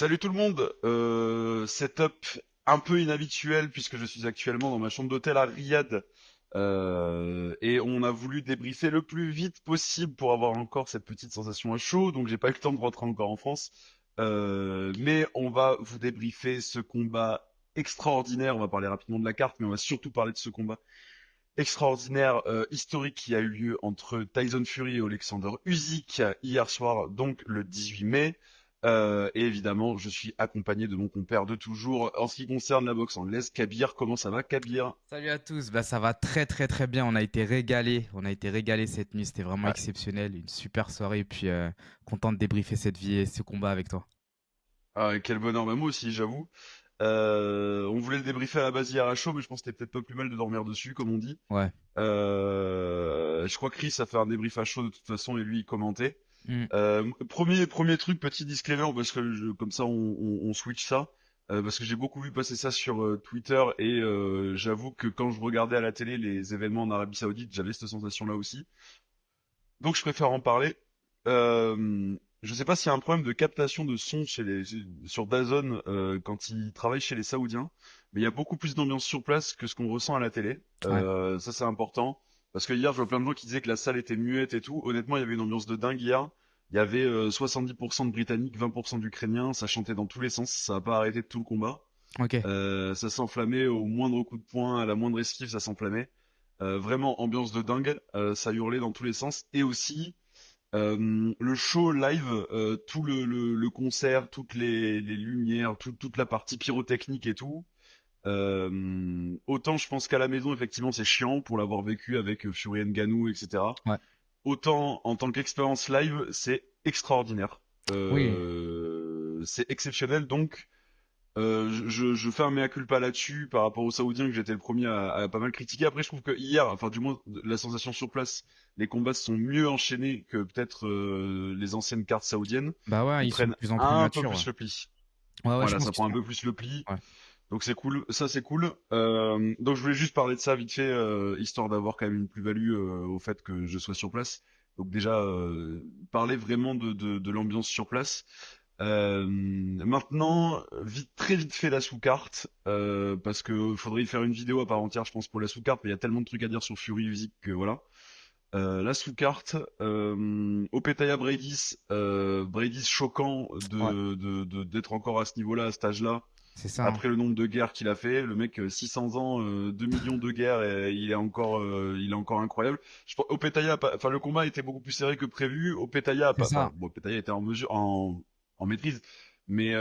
Salut tout le monde, setup un peu inhabituel puisque je suis actuellement dans ma chambre d'hôtel à Riyad et on a voulu débriefer le plus vite possible pour avoir encore cette petite sensation à chaud, donc j'ai pas eu le temps de rentrer encore en France. Mais on va vous débriefer ce combat extraordinaire, on va parler rapidement de la carte, mais on va surtout parler de ce combat extraordinaire, historique qui a eu lieu entre Tyson Fury et Alexander Usyk hier soir, donc le 18 mai. Et évidemment, je suis accompagné de mon compère de toujours en ce qui concerne la boxe anglaise, Kabir. Comment ça va, Kabir? Salut à tous, bah ça va très très très bien, on a été régalés cette nuit, c'était vraiment Ouais. exceptionnel, une super soirée et puis content de débriefer cette vie et ce combat avec toi. Ah, quel bonheur, bah, moi aussi, j'avoue. On voulait le débriefer à la base hier à chaud, mais je pense que c'était peut-être pas plus mal de dormir dessus, comme on dit. Ouais. Je crois que Chris a fait un débrief à chaud de toute façon et lui il commentait. Mm. Premier truc, petit disclaimer, parce que comme ça on switch ça, parce que j'ai beaucoup vu passer ça sur Twitter et j'avoue que quand je regardais à la télé les événements en Arabie Saoudite, j'avais cette sensation-là aussi. Donc je préfère en parler. Je sais pas s'il y a un problème de captation de son sur DAZN quand ils travaillent chez les Saoudiens, mais il y a beaucoup plus d'ambiance sur place que ce qu'on ressent à la télé. Ouais. Ça c'est important parce que hier je vois plein de gens qui disaient que la salle était muette et tout. Honnêtement, il y avait une ambiance de dingue hier. Il y avait 70% de Britanniques, 20% d'Ukrainiens, ça chantait dans tous les sens, ça a pas arrêté de tout le combat. Ok. Ça s'enflammait au moindre coup de poing, à la moindre esquive, ça s'enflammait. Vraiment ambiance de dingue, ça hurlait dans tous les sens. Et aussi le show live, tout le concert, toutes les lumières, toute la partie pyrotechnique et tout. Autant je pense qu'à la maison, effectivement, c'est chiant pour l'avoir vécu avec Fury Ngannou, etc. Ouais. Autant en tant qu'expérience live, c'est extraordinaire. Oui. C'est exceptionnel, donc je fais un mea culpa là-dessus par rapport aux Saoudiens que j'étais le premier à pas mal critiquer. Après, je trouve que hier, enfin du moins la sensation sur place, les combats se sont mieux enchaînés que peut-être les anciennes cartes saoudiennes. Bah ouais, Ils ils sont de prennent plus en plus un peu matures. plus le pli. Ouais, ouais, je Voilà, pense ça qu'ils prend un sont. peu plus le pli. Ouais. Donc c'est cool, ça c'est cool. Donc je voulais juste parler de ça vite fait, histoire d'avoir quand même une plus-value au fait que je sois sur place. Donc déjà, parler vraiment de l'ambiance sur place. Maintenant, très vite fait la sous-carte, parce que faudrait y faire une vidéo à part entière, je pense, pour la sous-carte, mais il y a tellement de trucs à dire sur Fury Music que voilà. La sous-carte, Opetaya Bradis, Bradis choquant Ouais, d'être encore à ce niveau-là, à cet âge-là, c'est ça, hein. après le nombre de guerres qu'il a fait. Le mec, 600 ans, 2 millions de guerres, et il est encore incroyable. Opetaya, enfin le combat était beaucoup plus serré que prévu. Opetaya, C'est enfin ça. bon, Opetaya était en maîtrise, mais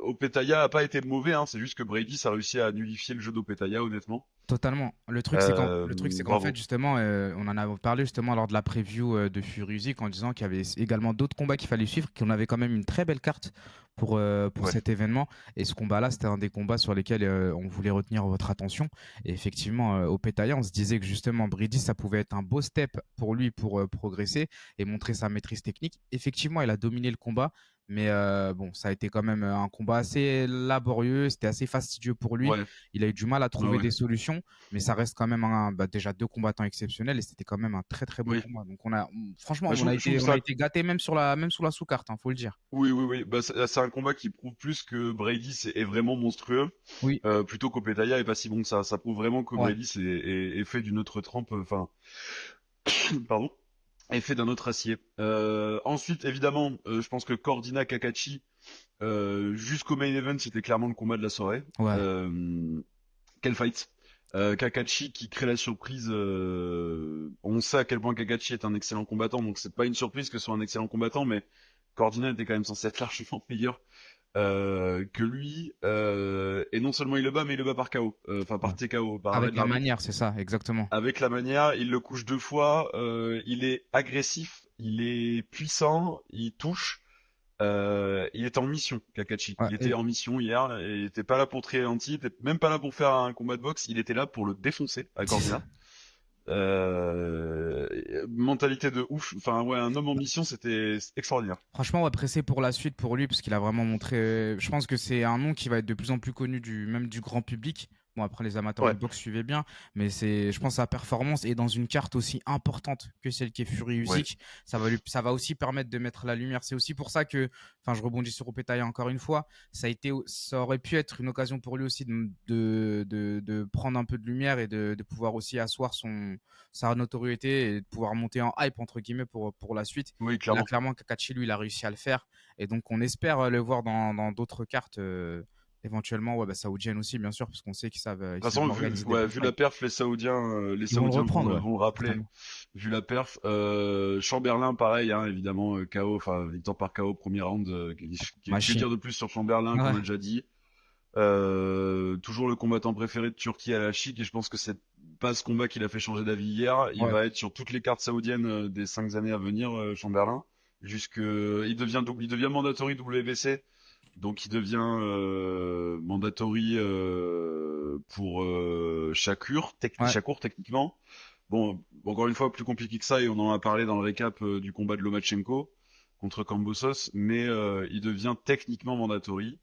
Opetaya a pas été mauvais. Hein, c'est juste que Brady a réussi à nullifier le jeu d'Opetaya, honnêtement. Totalement. Le truc, c'est qu'en Pardon. fait, justement, on en a parlé justement lors de la preview de Furuzik en disant qu'il y avait également d'autres combats qu'il fallait suivre, qu'on avait quand même une très belle carte pour Ouais. cet événement. Et ce combat-là, c'était un des combats sur lesquels on voulait retenir votre attention. Et effectivement, au Pétaya, on se disait que justement, Brady, ça pouvait être un beau step pour lui pour progresser et montrer sa maîtrise technique. Effectivement, il a dominé le combat. Mais bon, ça a été quand même un combat assez laborieux, c'était assez fastidieux pour lui. Ouais. Il a eu du mal à Ouais. trouver Ouais. des solutions, mais ça reste quand même déjà deux combattants exceptionnels et c'était quand même un très très beau Oui. combat. Donc franchement, Bah, on a je trouve été, que on a ça. été gâtés même sous la sous-carte, hein, faut le dire. Oui, oui, oui. Bah, c'est un combat qui prouve plus que Brady est vraiment monstrueux, Oui, plutôt qu'Opetaya est pas si bon que ça. Ça prouve vraiment que ouais, Brady est fait d'une autre trempe, enfin, pardon, est fait d'un autre acier. Ensuite, évidemment, je pense que Cordina Kakachi, jusqu'au main event, c'était clairement le combat de la soirée. ouais, Quel fight! Kakachi qui crée la surprise. On sait à quel point Kakachi est un excellent combattant, donc c'est pas une surprise que ce soit un excellent combattant, mais Cordina était quand même censé être largement meilleur que lui. Et non seulement il le bat, mais il le bat par KO, enfin ouais. par TKO, par arrêt Avec de la l'arbitre. manière, c'est ça, exactement. Avec la manière, il le couche deux fois. Il est agressif, il est puissant, il touche. Il était en mission, Kakachi. Ouais, Il était en mission hier. Et il était pas là pour trier il était même pas là pour faire un combat de boxe. Il était là pour le défoncer à c'est ça. Cordina. Mentalité de ouf. Enfin ouais, un homme en mission, c'était extraordinaire. Franchement, ouais, pressé pour la suite pour lui, parce qu'il a vraiment montré. Je pense que c'est un nom qui va être de plus en plus connu même du grand public, Bon, après, les amateurs de Ouais, boxe suivaient bien, mais je pense, sa performance est dans une carte aussi importante que celle qui est Fury ouais. Usyk. Ça va aussi permettre de mettre la lumière. C'est aussi pour ça que, enfin, je rebondis sur Opetaia encore une fois. Ça aurait pu être une occasion pour lui aussi de prendre un peu de lumière et de pouvoir aussi asseoir sa notoriété et de pouvoir monter en hype, entre guillemets, pour la suite. Oui, Et là, clairement. clairement, Kakashi, lui, il a réussi à le faire. Et donc, on espère le voir dans d'autres cartes. Éventuellement, ouais, bah, saoudienne aussi, bien sûr, parce qu'on sait De ils toute savent façon, organiser des ouais, bons vu la fights. perf, les Ils vont le Saoudiens reprendre, ouais, vont le rappeler. certainement. Vu la perf, Chamberlain, pareil, hein, évidemment, KO, enfin, victoire par KO, premier round. Que Machine. dire de plus sur Chamberlain qu'on Ouais, a déjà dit. Toujours le combattant préféré de Turquie à la chic, et je pense que c'est pas ce combat qu'il a fait changer d'avis hier. Il ouais. va être sur toutes les cartes saoudiennes des 5 années à venir, Chamberlain. Il devient mandatory WBC. Donc il devient mandatory pour Ouais. Shakur techniquement. Bon, encore une fois, plus compliqué que ça, et on en a parlé dans le récap du combat de Lomachenko contre Kambosos, mais il devient techniquement mandatory.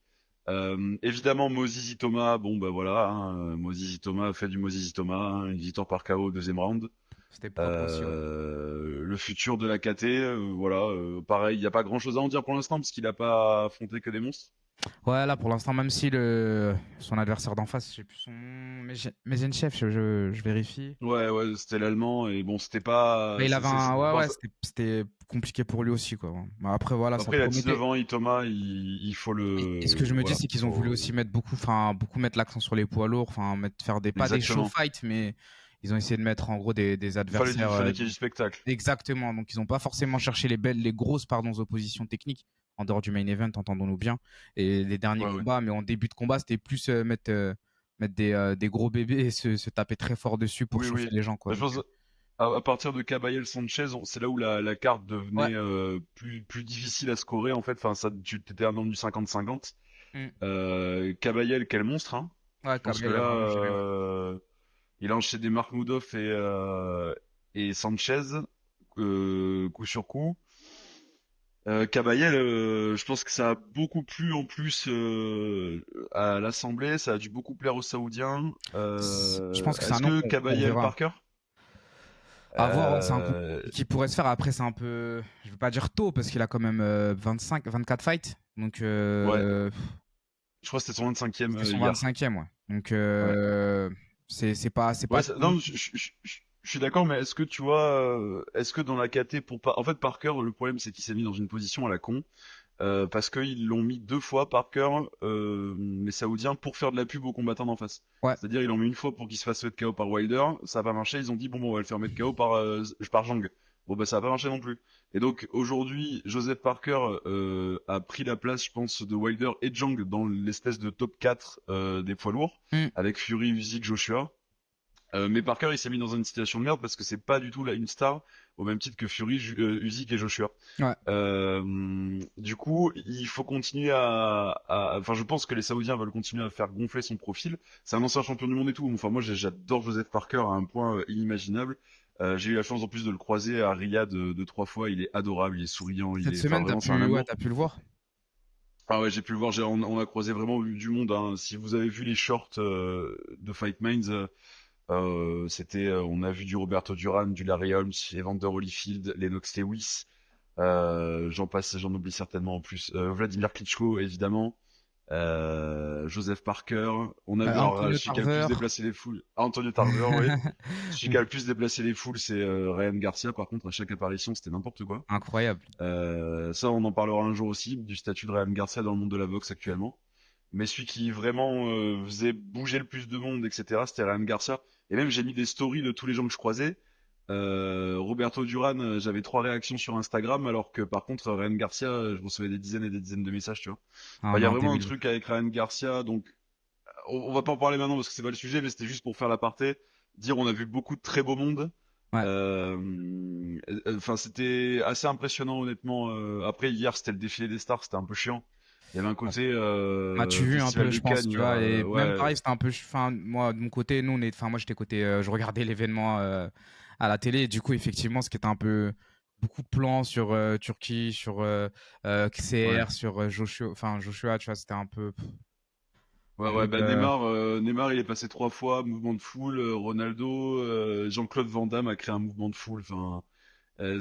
Évidemment, Moses Thomas, bon bah voilà, hein, Moses Thomas a fait du Moses Thomas, hein, une victoire par KO au deuxième round. C'était propre aussi, ouais. Le futur de la KT, voilà, pareil, il n'y a pas grand chose à en dire pour l'instant parce qu'il n'a pas affronté que des monstres. Ouais, là, pour l'instant, même si son adversaire d'en face, je sais plus son nom, Mezenchev, je vérifie. Ouais, ouais, c'était l'allemand et bon, c'était pas. Mais il avait ouais, Bon, ouais, c'était compliqué pour lui aussi, quoi. Bah, après, voilà, ça après, il a 19 promettait. ans, Thomas, il faut Et ce que je me dis, voilà, c'est qu'ils ont voulu aussi mettre beaucoup mettre l'accent sur les poids lourds, enfin, pas des show exactement. fights, mais ils ont essayé de mettre en gros des Il adversaires. fallait qu'il y ait du spectacle. Exactement. Donc, ils n'ont pas forcément cherché les grosses, pardon, oppositions techniques en dehors du main event, entendons-nous bien. Et les derniers Ouais, ouais. combats, mais en début de combat, c'était plus mettre des gros bébés et se taper très fort dessus pour Oui, chauffer oui. les gens, quoi. Bah, je Donc, pense à partir de Caballel Sanchez, c'est là où la carte ouais. devenait plus difficile à scorer en fait. Enfin, ça, tu étais un du 50-50. Mm. Caballel, quel monstre, hein. Ouais, Je pense que Gabriel là, a vraiment géré, ouais. il a enchaîné Makhmoudov et Sanchez, coup sur coup. Caballel, je pense que ça a beaucoup plu en plus à l'Assemblée, ça a dû beaucoup plaire aux Saoudiens. Je pense que c'est un Est-ce nom que qu'on Caballel reverra. Parker? À voir, ouais, c'est un Euh, qui pourrait se faire. Après, c'est un peu, je veux pas dire tôt parce qu'il a quand même 24 fights. Donc, ouais, je crois que c'était son 25e c'était son hier. 25e, ouais. Donc, Ouais, c'est ouais, pas non, tôt. je suis d'accord, mais est-ce que tu vois, est-ce que dans la KT en fait Parker, le problème c'est qu'il s'est mis dans une position à la con. Parce qu'ils l'ont mis 2 fois Parker, les Saoudiens, pour faire de la pub aux combattants d'en face. Ouais, C'est-à-dire ils l'ont mis une fois pour qu'il se fasse mettre KO par Wilder, ça a pas marché, ils ont dit bon on va le faire mettre KO par Jang. Bon bah ça a pas marché non plus. Et donc aujourd'hui Joseph Parker a pris la place je pense de Wilder et Jang dans l'espèce de top 4 des poids lourds, mm, avec Fury, Usyk, Joshua. Mais Parker, il s'est mis dans une situation de merde parce que c'est pas du tout là une star au même titre que Fury, Usyk et Joshua. ouais. Du coup, il faut continuer enfin, je pense que les Saoudiens veulent continuer à faire gonfler son profil. C'est un ancien champion du monde et tout. Enfin, moi, j'adore Joseph Parker à un point inimaginable. J'ai eu la chance en plus de le croiser à Riyad 2, 3 fois. Il est adorable, il est souriant, Cette enfin, semaine, vraiment, c'est un ouais, amour. t'as pu le voir. Ah ouais, j'ai pu le voir. On a croisé vraiment du monde, hein. Si vous avez vu les shorts de Fight Minds, on a vu du Roberto Duran, du Larry Holmes, Evander Holyfield, Lennox Lewis. J'en passe, j'en oublie certainement en plus. Vladimir Klitschko, évidemment. Joseph Parker. On a vu, alors, Antonio celui qui a le plus Tarver. déplacé les foules. Antonio Tarver, oui. Celui qui a le plus déplacé les foules, c'est Ryan Garcia. Par contre, à chaque apparition, c'était n'importe quoi. Incroyable. Ça, on en parlera un jour aussi, du statut de Ryan Garcia dans le monde de la boxe actuellement. Mais celui qui vraiment faisait bouger le plus de monde, etc., c'était Ryan Garcia. Et même, j'ai mis des stories de tous les gens que je croisais. Roberto Duran, j'avais 3 réactions sur Instagram, alors que par contre, Ryan Garcia, je recevais des dizaines et des dizaines de messages, tu vois. Ah Enfin, il y a non, vraiment un débile. truc avec Ryan Garcia, donc on va pas en parler maintenant parce que c'est pas le sujet, mais c'était juste pour faire l'aparté, dire on a vu beaucoup de très beau monde. Ouais. Enfin, c'était assez impressionnant honnêtement. Après hier, c'était le défilé des stars, c'était un peu chiant. Il y avait un côté M'as-tu vu un Festival peu, de je pense, Cannes tu hier. vois, et même Ouais, pareil, c'était un peu, enfin, moi, de mon côté, moi, j'étais côté, je regardais l'événement à la télé, et du coup, effectivement, ce qui était un peu beaucoup de plans sur Turquie, sur ouais. XCR, sur Joshua, enfin, Joshua, tu vois, c'était un peu, Ouais, ouais, Donc, bah Neymar, il est passé 3 fois, mouvement de foule. Ronaldo, Jean-Claude Van Damme a créé un mouvement de foule. Enfin,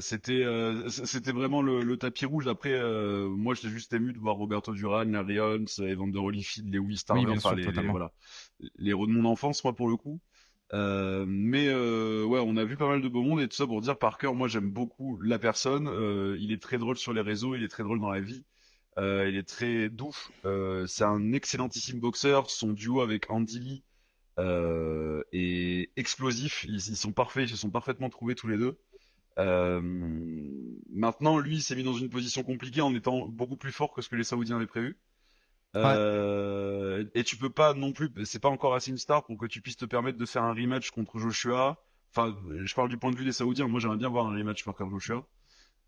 c'était vraiment le tapis rouge. Après, moi, j'étais juste ému de voir Roberto Duran, Larry Holmes, Evander Holyfield, Lewis oui, Starver, bien enfin sûr, totalement. voilà, les héros de mon enfance, moi pour le coup. Ouais, on a vu pas mal de beau monde et tout ça pour dire Parker, moi j'aime beaucoup la personne. Il est très drôle sur les réseaux, il est très drôle dans la vie. Il est très doux. C'est un excellentissime boxeur. Son duo avec Andy Lee est explosif. Ils sont parfaits, ils se sont parfaitement trouvés tous les deux. Euh, Maintenant, lui, il s'est mis dans une position compliquée en étant beaucoup plus fort que ce que les Saoudiens avaient prévu. Ouais, Et tu peux pas non plus, c'est pas encore assez une star pour que tu puisses te permettre de faire un rematch contre Joshua. Enfin, je parle du point de vue des Saoudiens. Moi, j'aimerais bien voir un rematch contre Joshua.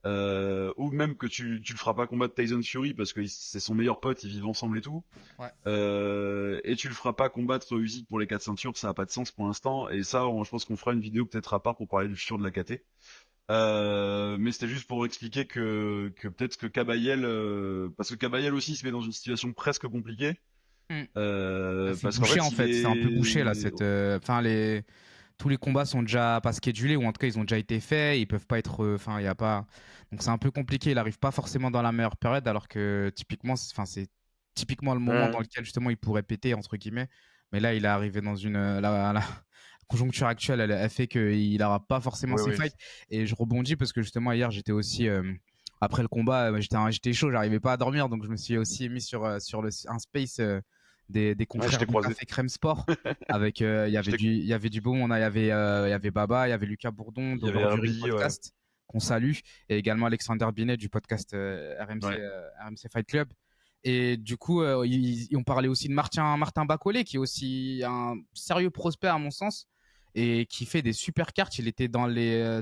Ou même que tu le feras pas combattre Tyson Fury parce que c'est son meilleur pote, ils vivent ensemble et tout. ouais. Et tu le feras pas combattre Usyk pour les 4 ceintures, ça a pas de sens pour l'instant. Et ça, je pense qu'on fera une vidéo peut-être à part pour parler du futur de la KT. Mais c'était juste pour expliquer que peut-être que Kabayel, parce que Kabayel aussi se met dans une situation presque compliquée, Hmm. Ah, c'est parce qu'en bouché fait en il fait, c'est un peu bouché là. est, Enfin, tous les combats sont déjà pas schedulés ou en tout cas ils ont déjà été faits. Ils peuvent pas être, enfin, il y a pas. Donc c'est un peu compliqué. Il arrive pas forcément dans la meilleure période alors que typiquement, enfin, c'est typiquement le moment dans ouais, lequel justement il pourrait péter entre guillemets. Mais là, il est arrivé dans la conjoncture actuelle, elle fait qu'il n'aura pas forcément oui, ses oui, fights. Et je rebondis parce que justement hier j'étais aussi après le combat, j'étais chaud, j'arrivais pas à dormir, donc je me suis aussi mis sur un space des ouais, je confrères t'ai du croisé, Café Crème Sport. Avec, je t'ai, il y avait du beau monde, hein. Il y avait Baba, il y avait Lucas Bourdon il y avait d'Overduring Herbie, ouais, Podcast, qu'on salue, et également Alexander Binet du podcast ouais, RMC Fight Club. Et du coup, on parlait aussi de Martin Bacolé, qui est aussi un sérieux prospect à mon sens, et qui fait des super cartes. Il était dans les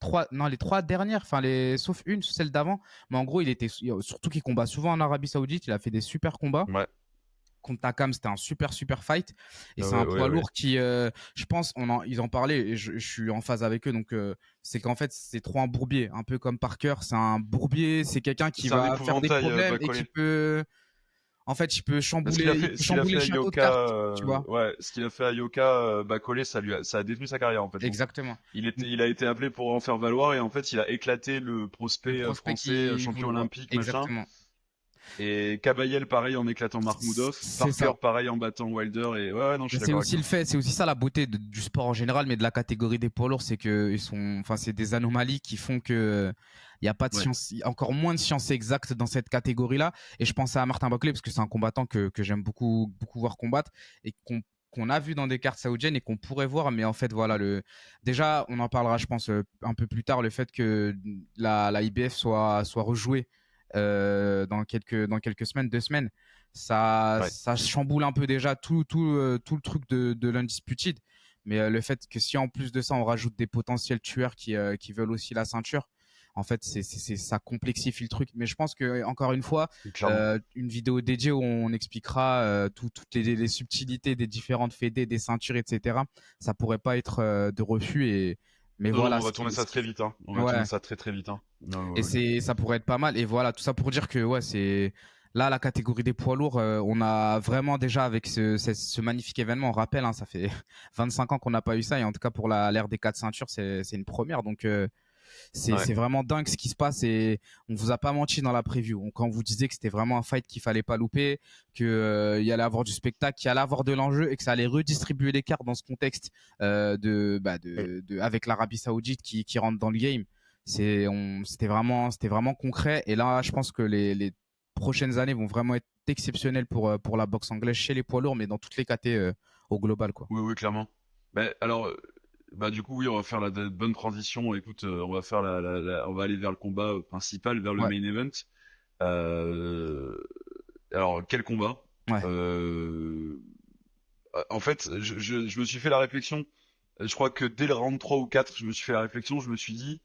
3 dernières, enfin sauf une, celle d'avant. Mais en gros, il était surtout qu'il combat souvent en Arabie Saoudite. Il a fait des super combats. ouais, Contre Takam, c'était un super fight. Et c'est ouais, un ouais, poids ouais. lourd qui, je pense, ils en parlaient et je suis en phase avec eux. Donc, c'est qu'en fait, c'est trop un bourbier, un peu comme Parker. C'est un bourbier, c'est quelqu'un qui C'est un va faire des épouvantail, problèmes et qui Bacolé. peut, en fait, il peut Ce qu'il a chambouler fait le à château de Yoka, cartes, tu vois. ouais, ce qu'il a fait à Yoka, Bacolé, ça a détruit sa carrière en fait, je pense. Exactement. Il a été appelé pour en faire valoir et en fait, il a éclaté le Le prospect prospect français, qui champion voulait, ouais, olympique, machin. exactement. Et Kabayel, pareil, en éclatant Markmoudov. C'est Parker, ça. pareil, en battant Wilder. Et ouais, non, je suis C'est d'accord avec aussi le toi. fait, c'est aussi ça la beauté du sport en général, mais de la catégorie des poids lourds, c'est que enfin, c'est des anomalies qui font que il y a pas de Ouais, science, encore moins de science exacte dans cette catégorie-là. Et je pensais à Martin Buckley parce que c'est un combattant que j'aime beaucoup voir combattre et qu'on a vu dans des cartes saoudiennes et qu'on pourrait voir, mais en fait voilà déjà on en parlera je pense un peu plus tard, le fait que la IBF soit rejouée dans quelques semaines, 2 semaines, ouais. ça chamboule un peu déjà tout le truc de l'Undisputed. Mais le fait que si en plus de ça, on rajoute des potentiels tueurs qui veulent aussi la ceinture, en fait, ça complexifie le truc. Mais je pense que, encore une fois, Clairement. une vidéo dédiée où on expliquera toutes les subtilités des différentes fédés, des ceintures, etc., ça pourrait pas être de refus. Mais Non, non, voilà, on va tourner ça très vite, hein. On va tourner ouais. ça très très vite, hein. Non, Et ouais, ouais. ça pourrait être pas mal. Et voilà, tout ça pour dire que ouais, c'est là la catégorie des poids lourds. On a vraiment déjà avec ce magnifique événement, on rappelle, hein, ça fait 25 ans qu'on n'a pas eu ça. Et en tout cas pour l'ère des 4 ceintures, c'est une première. Donc Ouais. c'est vraiment dingue ce qui se passe. Et on vous a pas menti dans la preview. Quand on vous disait que c'était vraiment un fight qu'il fallait pas louper, que il y allait avoir du spectacle, qu'il y allait avoir de l'enjeu et que ça allait redistribuer les cartes dans ce contexte avec l'Arabie Saoudite qui rentre dans le game. C'était vraiment concret. Et là, je pense que les prochaines années vont vraiment être exceptionnelles pour la boxe anglaise chez les poids lourds, mais dans toutes les catés au global, quoi. Oui, oui, clairement. Ben, alors, bah du coup, oui, on va faire la bonne transition. Écoute, on va faire on va aller vers le combat principal, vers le Ouais, main event. Euh, alors, quel combat? ouais, Euh, En fait, je me suis fait la réflexion. Je crois que dès le round 3 ou 4, je me suis fait la réflexion. Je me suis dit,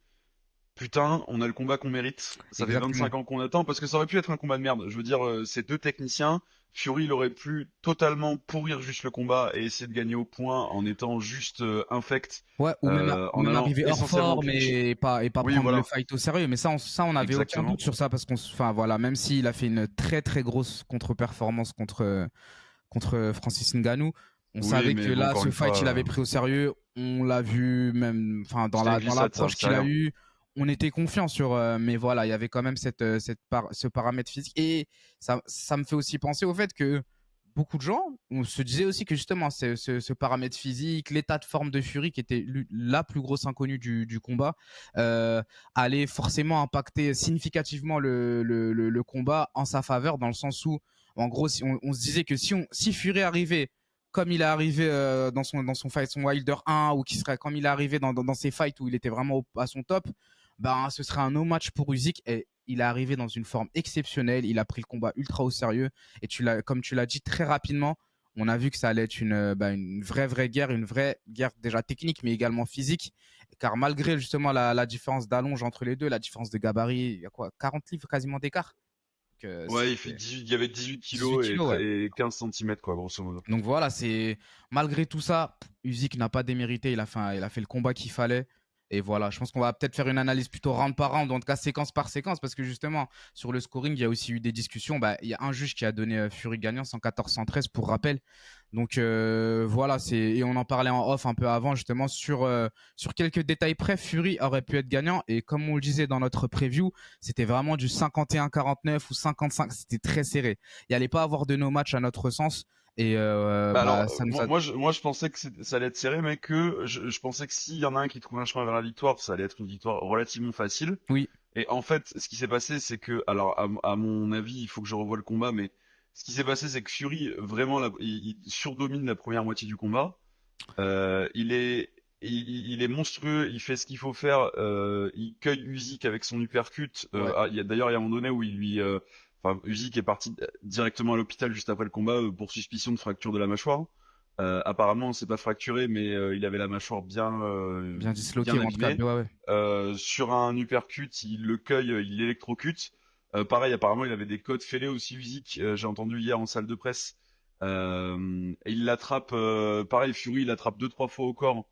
putain, on a le combat qu'on mérite. Ça fait exactement. 25 ans qu'on attend parce que ça aurait pu être un combat de merde. Je veux dire, ces deux techniciens, Fury, il aurait pu totalement pourrir juste le combat et essayer de gagner au point en étant juste infect, Ouais, ou en même allant arriver hors essentiellement forme clincher. et pas Oui, prendre le voilà, fight au sérieux. Mais on avait aucun doute exactement. sur ça parce enfin voilà, même s'il a fait une très très grosse contre-performance contre Francis Ngannou. On Oui, savait mais que bon, là, encore ce une fight, il fois, avait pris au sérieux. On l'a vu même, enfin, c'était une glissade, ça l'approche restait qu'il a rien. eue. On était confiant sur, mais voilà, il y avait quand même ce paramètre physique. Et ça me fait aussi penser au fait que beaucoup de gens, on se disait aussi que justement, ce paramètre physique, l'état de forme de Fury, qui était la plus grosse inconnue du combat, euh, allait forcément impacter significativement le combat en sa faveur, dans le sens où, en gros, on se disait que si Fury arrivait comme il est arrivé dans son fight, son Wilder 1, ou qui serait comme il est arrivé dans ses fights où il était vraiment à son top, ben, ce serait un no match pour Usyk. Et il est arrivé dans une forme exceptionnelle. Il a pris le combat ultra au sérieux. Et comme tu l'as dit très rapidement, on a vu que ça allait être une vraie guerre, une vraie guerre déjà technique, mais également physique. Car malgré justement la différence d'allonge entre les deux, la différence de gabarit, il y a quoi, 40 livres quasiment d'écart. Ouais, il y avait 18 18 kilos kilos, ouais. et 15 centimètres, quoi, grosso modo. Donc voilà, malgré tout ça, Usyk n'a pas démérité. Il a fait le combat qu'il fallait. Et voilà, je pense qu'on va peut-être faire une analyse plutôt round par round, en tout cas séquence par séquence, parce que justement, sur le scoring, il y a aussi eu des discussions. Bah, il y a un juge qui a donné Fury gagnant 114-113 pour rappel. Donc voilà, et on en parlait en off un peu avant, justement, sur quelques détails près, Fury aurait pu être gagnant. Et comme on le disait dans notre preview, c'était vraiment du 51-49 ou 55, c'était très serré. Il n'y allait pas avoir de no match à notre sens. Et Bah alors, ça nous a. moi, je pensais que ça allait être serré, mais que je pensais que s'il y en a un qui trouve un chemin vers la victoire, ça allait être une victoire relativement facile. Oui, Et en fait, ce qui s'est passé, c'est que, alors, à mon avis, il faut que je revoie le combat, mais ce qui s'est passé, c'est que Fury, vraiment, il surdomine la première moitié du combat. Euh, il est, il est monstrueux, il fait ce qu'il faut faire, il cueille Usyk avec son uppercut. ouais. D'ailleurs, il y a un moment donné où enfin, Usyk est parti directement à l'hôpital juste après le combat pour suspicion de fracture de la mâchoire. Apparemment, c'est pas fracturé, mais il avait la mâchoire Bien disloqué, bien ou en tout cas, abîmée. ouais, ouais. Sur un uppercut, il le cueille, il l'électrocute. Pareil, apparemment, il avait des côtes fêlées aussi Usyk. J'ai entendu hier en salle de presse. Et il l'attrape, pareil, Fury, il l'attrape deux, trois fois au corps.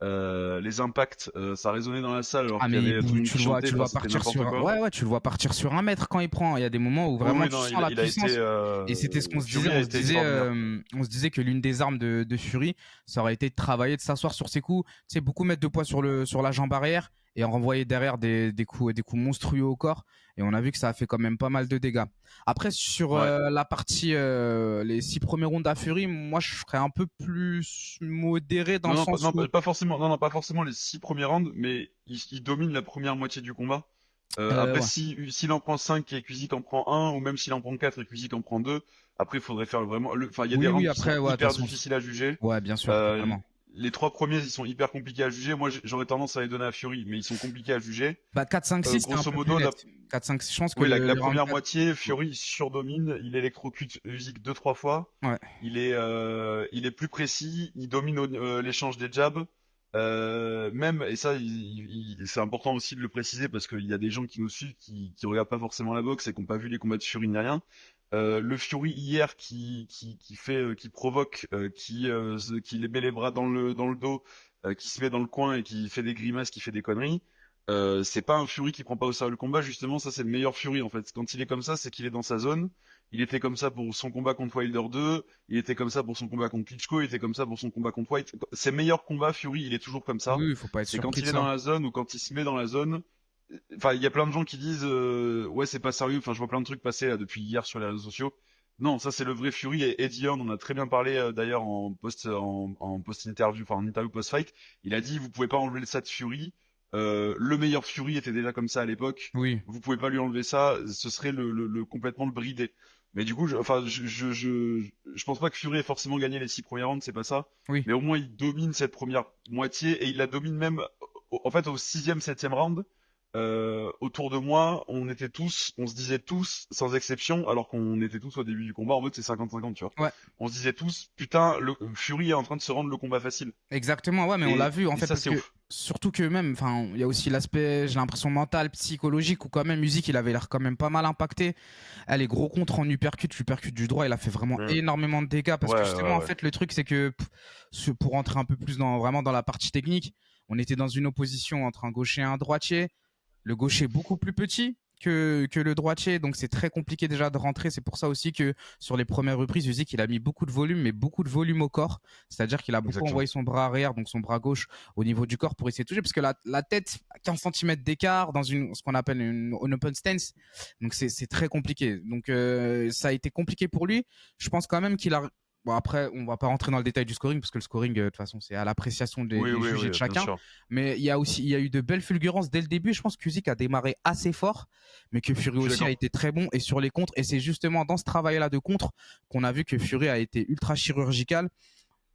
Les impacts, ça résonnait dans la salle alors Ah, qu'il y mais avait tout le monde tu qui le vois, chantait. tu le Enfin, vois c'était partir n'importe sur quoi. ouais, ouais, tu le vois partir sur 1 mètre quand il prend. Il y a des moments où Oui, vraiment oui, tu non, sens la il a été, puissance. Et c'était ce qu'on se disait. Fury a été extraordinaire. On se disait que l'une des armes de Fury, ça aurait été de travailler, de s'asseoir sur ses coups, tu sais, beaucoup mettre de poids sur la jambe arrière et en renvoyer derrière des coups monstrueux au corps. Et on a vu que ça a fait quand même pas mal de dégâts. Après, sur Ouais. la partie, les 6 premiers rounds à Fury, moi je serais un peu plus modéré dans Non, le non, sens où pas forcément, non, non, pas forcément les 6 premiers rounds, mais il domine la première moitié du combat. Après, ouais. s'il en prend 5 et Cuisick en prend un, ou même s'il en prend 4 et Cuisick en prend deux, après, il faudrait faire vraiment, enfin, il y a des Oui, oui, rounds qui sont après, ouais, de toute hyper façon, difficiles à juger. ouais, bien sûr, Euh, totalement. les 3 premiers, ils sont hyper compliqués à juger. Moi, j'aurais tendance à les donner à Fury, mais ils sont compliqués à juger. Bah, 4-5-6, c'était un Grosso peu plus modo, net. 4-5, je pense que oui, le, la le round première 4. moitié, Fury il surdomine, il électrocute Usyk deux, trois fois. Ouais. Il est plus précis, il domine l'échange des jabs. Même, et ça, c'est important aussi de le préciser parce qu'il y a des gens qui nous suivent qui regardent pas forcément la boxe et qui n'ont pas vu les combats de Fury ni rien. Le Fury hier qui provoque, qui les met les bras dans le dos, qui se met dans le coin et qui fait des grimaces, qui fait des conneries. C'est pas un Fury qui prend pas au sérieux le combat, justement, ça c'est le meilleur Fury en fait. Quand il est comme ça, c'est qu'il est dans sa zone. Il était comme ça pour son combat contre Wilder 2, il était comme ça pour son combat contre Klitschko, il était comme ça pour son combat contre White. Ses meilleurs combats, Fury, il est toujours comme ça. Oui, il faut pas être C'est quand surpris de il est dans ça. la zone ou quand il se met dans la zone. Enfin, il y a plein de gens qui disent ouais, c'est pas sérieux. Enfin, je vois plein de trucs passer là depuis hier sur les réseaux sociaux. Non, ça c'est le vrai Fury et Eddie Hearn, on a très bien parlé d'ailleurs en post interview, enfin en interview post fight. Il a dit vous pouvez pas enlever ça de Fury. Le meilleur Fury était déjà comme ça à l'époque. Oui, Vous pouvez pas lui enlever ça, ce serait complètement le brider. Mais du coup, je pense pas que Fury ait forcément gagné les 6 premiers rounds, c'est pas ça. oui. Mais au moins il domine cette première moitié et il la domine même, en fait, au sixième, septième round. Autour de moi, on se disait tous, sans exception, alors qu'on était tous au début du combat, en mode c'est 50-50, tu vois. Ouais, On se disait tous, putain, le Fury est en train de se rendre le combat facile. exactement. Ouais, mais on l'a vu en Et fait ça, parce c'est que ouf. surtout que même, enfin, il y a aussi l'aspect, j'ai l'impression mental, psychologique où quand même Music, il avait l'air quand même pas mal impacté. Ah, les gros contres en l'uppercut du droit, il a fait vraiment Mm. énormément de dégâts parce que Ouais, justement, ouais, en ouais. fait, le truc c'est que pour rentrer un peu plus vraiment dans la partie technique, on était dans une opposition entre un gaucher et un droitier. Le gaucher beaucoup plus petit, que le droitier, donc c'est très compliqué déjà de rentrer. C'est pour ça aussi que sur les premières reprises, Usyk il a mis beaucoup de volume, mais beaucoup de volume au corps. C'est-à-dire qu'il a beaucoup Exactement. envoyé son bras arrière, donc son bras gauche au niveau du corps pour essayer de toucher, parce que la tête à 15 cm d'écart dans ce qu'on appelle une open stance, donc c'est très compliqué. Donc ça a été compliqué pour lui. Je pense quand même qu'il a. Bon, après, on va pas rentrer dans le détail du scoring parce que le scoring, de toute façon, c'est à l'appréciation Oui, des oui, juges et oui, de bien chacun. sûr. Mais il y a eu de belles fulgurances dès le début. Je pense que Usyk a démarré assez fort, mais que Fury Je suis aussi a d'accord. été très bon et sur les contres. Et c'est justement dans ce travail-là de contre qu'on a vu que Fury a été ultra chirurgical.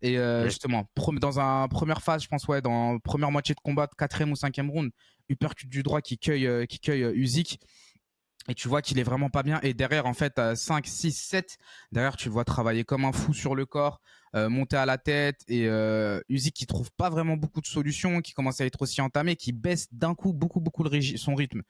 Et Mm. justement, dans un première phase, je pense, ouais, dans la première moitié de combat, quatrième ou cinquième round, uppercut du droit qui cueille Usyk. Et tu vois qu'il est vraiment pas bien. Et derrière, en fait, 5, 6, 7, derrière, tu le vois travailler comme un fou sur le corps, monter à la tête. Et Usyk qui trouve pas vraiment beaucoup de solutions, qui commence à être aussi entamé, qui baisse d'un coup beaucoup, beaucoup son rythme.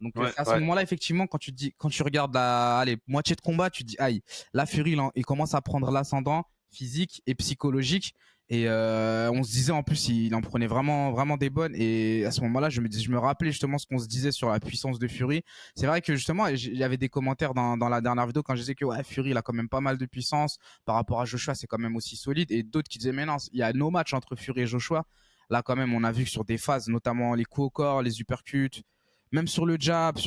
Donc Ouais, c'est à ce ouais. moment-là, effectivement, quand tu regardes la allez, moitié de combat, tu te dis, aïe, la Fury, il commence à prendre l'ascendant physique et psychologique. Et on se disait en plus, il en prenait vraiment, vraiment des bonnes. Et à ce moment-là, je me rappelais justement ce qu'on se disait sur la puissance de Fury. C'est vrai que justement, il y avait des commentaires dans la dernière vidéo quand je disais que ouais, Fury, il a quand même pas mal de puissance par rapport à Joshua, c'est quand même aussi solide. Et d'autres qui disaient, mais non, il y a no match entre Fury et Joshua. Là, quand même, on a vu que sur des phases, notamment les coups au corps, les uppercuts, même sur le jab,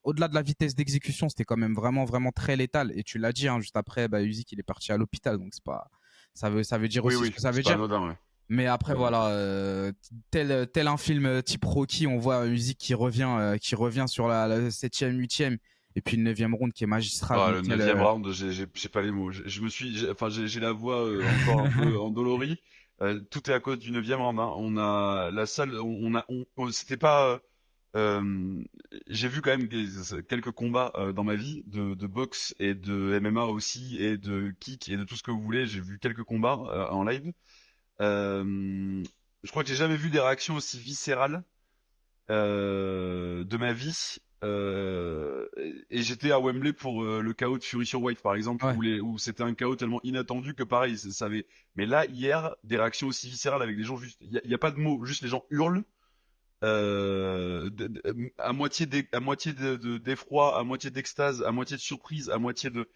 au-delà de la vitesse d'exécution, c'était quand même vraiment, vraiment très létal. Et tu l'as dit, hein, juste après, bah, Usyk, il est parti à l'hôpital. Donc, c'est pas, ça veut dire Oui, aussi ce oui, que ça veut c'est pas dire. anodin, ouais. Mais après, Ouais. voilà, tel un film type Rocky, on voit Usyk qui revient sur la septième, huitième, et puis le neuvième round qui est magistral. Ah, Donc, le neuvième round, j'ai pas les mots. Je me suis, enfin, j'ai la voix encore un peu endolorie. Tout est à cause du neuvième round, hein. On a la salle, c'était pas. euh, j'ai vu quand même quelques combats dans ma vie de boxe et de MMA aussi et de kick et de tout ce que vous voulez. J'ai vu quelques combats en live. Je crois que j'ai jamais vu des réactions aussi viscérales de ma vie. Et j'étais à Wembley pour le KO de Fury sur White par exemple, ouais, où c'était un KO tellement inattendu que pareil, ça avait. Mais là hier, des réactions aussi viscérales avec des gens juste, y a pas de mots, juste les gens hurlent. À moitié d'effroi, à moitié d'extase, à moitié de surprise, à moitié de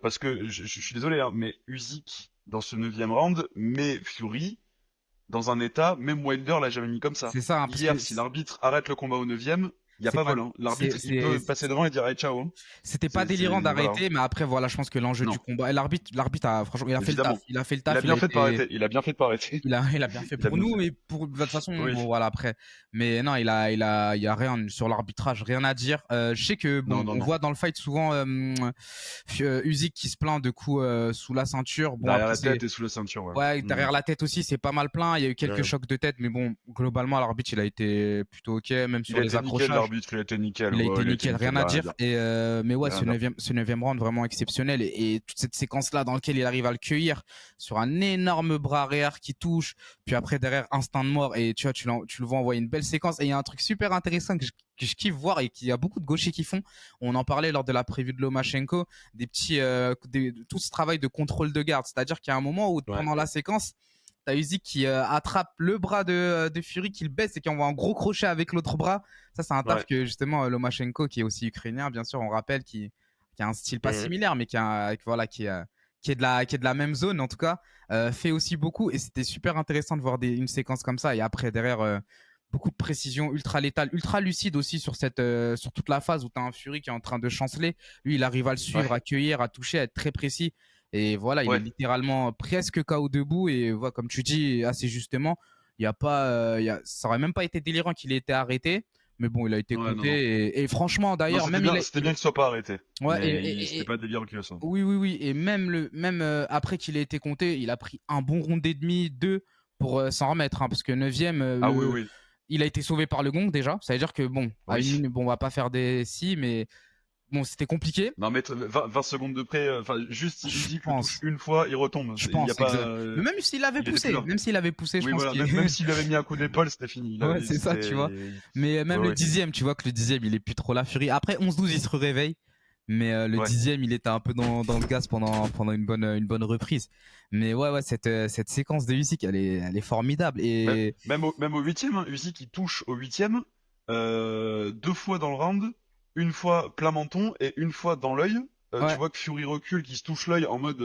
parce que je suis désolé hein, mais Usyk dans ce neuvième round, mais Fury dans un état, même Wilder l'a jamais mis comme ça. c'est ça, hein, parce que Hier, si l'arbitre arrête le combat au neuvième, il y a c'est pas pas, vol. Hein. L'arbitre, il peut c'est passer devant et dire allez, ciao. Hein. c'était pas délirant Voilà. Hein. d'arrêter, mais après, voilà, je pense que l'enjeu du Non, combat, et l'arbitre a, franchement, il a fait le taf. évidemment. Il a fait le Il a taf, il a bien fait de pas été, arrêter. Il a bien fait de pas arrêter. il a bien fait Il a pour bien nous, fait. mais de toute façon, Oui. bon, voilà, après. Mais non, il y a rien sur l'arbitrage, rien à dire. Je sais que, Non, bon, non, on non. voit dans le fight souvent, Usyk qui se plaint de coups, sous la ceinture. Bon, Derrière après, la c'est, tête et sous la ceinture, ouais. ouais, Mhm. derrière la tête aussi, c'est pas mal plein. Il y a eu quelques Ouais. chocs de tête, mais bon, globalement, l'arbitre, il a été plutôt ok, même Il sur a les été nickel, accrochages. l'arbitre. Il a été nickel. Il a Ouais, été il a été nickel, rien nickel. Il y à a rien à dire. dire. Et mais Il y ouais, a rien à dire. ce neuvième round vraiment exceptionnel. Et toute cette séquence-là dans laquelle il arrive à le cueillir sur un énorme bras arrière qui touche, puis après derrière instinct de mort. Et tu vois, tu le vois envoyer une belle séquence. Et il y a un truc super intéressant que je kiffe voir et qu'il y a beaucoup de gauchers qui font. On en parlait lors de la prévue de Lomachenko, tout ce travail de contrôle de garde. C'est-à-dire qu'il y a un moment où Ouais. pendant la séquence, t'as Usyk qui attrape le bras de Fury, qui le baisse et qui envoie un gros crochet avec l'autre bras. Ça, c'est un taf Ouais. que justement Lomachenko, qui est aussi ukrainien, bien sûr, on rappelle, qui a un style pas Mhm. similaire, mais voilà, qui est de la même zone en tout cas, fait aussi beaucoup. Et c'était super intéressant de voir une séquence comme ça. Et après, derrière, beaucoup de précision, ultra létale, ultra lucide aussi sur toute la phase où tu as un Fury qui est en train de chanceler. Lui, il arrive à le suivre, Ouais. à cueillir, à toucher, à être très précis. Et voilà, il est Ouais. littéralement presque KO debout. Et voilà, comme tu dis assez justement, il y a pas, ça aurait même pas été délirant qu'il ait été arrêté. Mais bon, il a été Ouais. Non, compté. non. Et franchement, Non, d'ailleurs, même c'était bien qu'il soit pas arrêté. ouais, Mais c'était pas délire qu'il soit. oui, oui, oui. Et même après qu'il ait été compté, il a pris un bon round et demi, deux, pour s'en remettre. Hein, parce que neuvième, Ah oui, oui. il a été sauvé par le gong déjà. Ça veut dire que, bon, à une Oui. minute, bon, on va pas faire des si, mais bon, c'était compliqué. Non, mais 20 secondes de près, enfin, juste si Je Usyk le touche pense. une fois, il retombe. Je Il y a pense, pas, exact. Mais même s'il avait il était plus poussé, là. même s'il avait poussé, je Oui, pense voilà, qu'il. même s'il avait mis un coup d'épaule, c'était fini. Ouais, c'est ça, tu vois. C'était, Mais même ouais, le ouais, dixième, tu vois que le dixième, il est plus trop la furie. Après 11-12, il se réveille. Mais le ouais. dixième, il était un peu dans le gaz pendant une bonne reprise. Mais ouais, cette séquence de Usyk, elle est formidable. Même au huitième, hein, Usyk, il touche au huitième, deux fois dans le round. une fois plein menton et une fois dans l'œil. Tu Ouais, vois que Fury recule, qui se touche l'œil en mode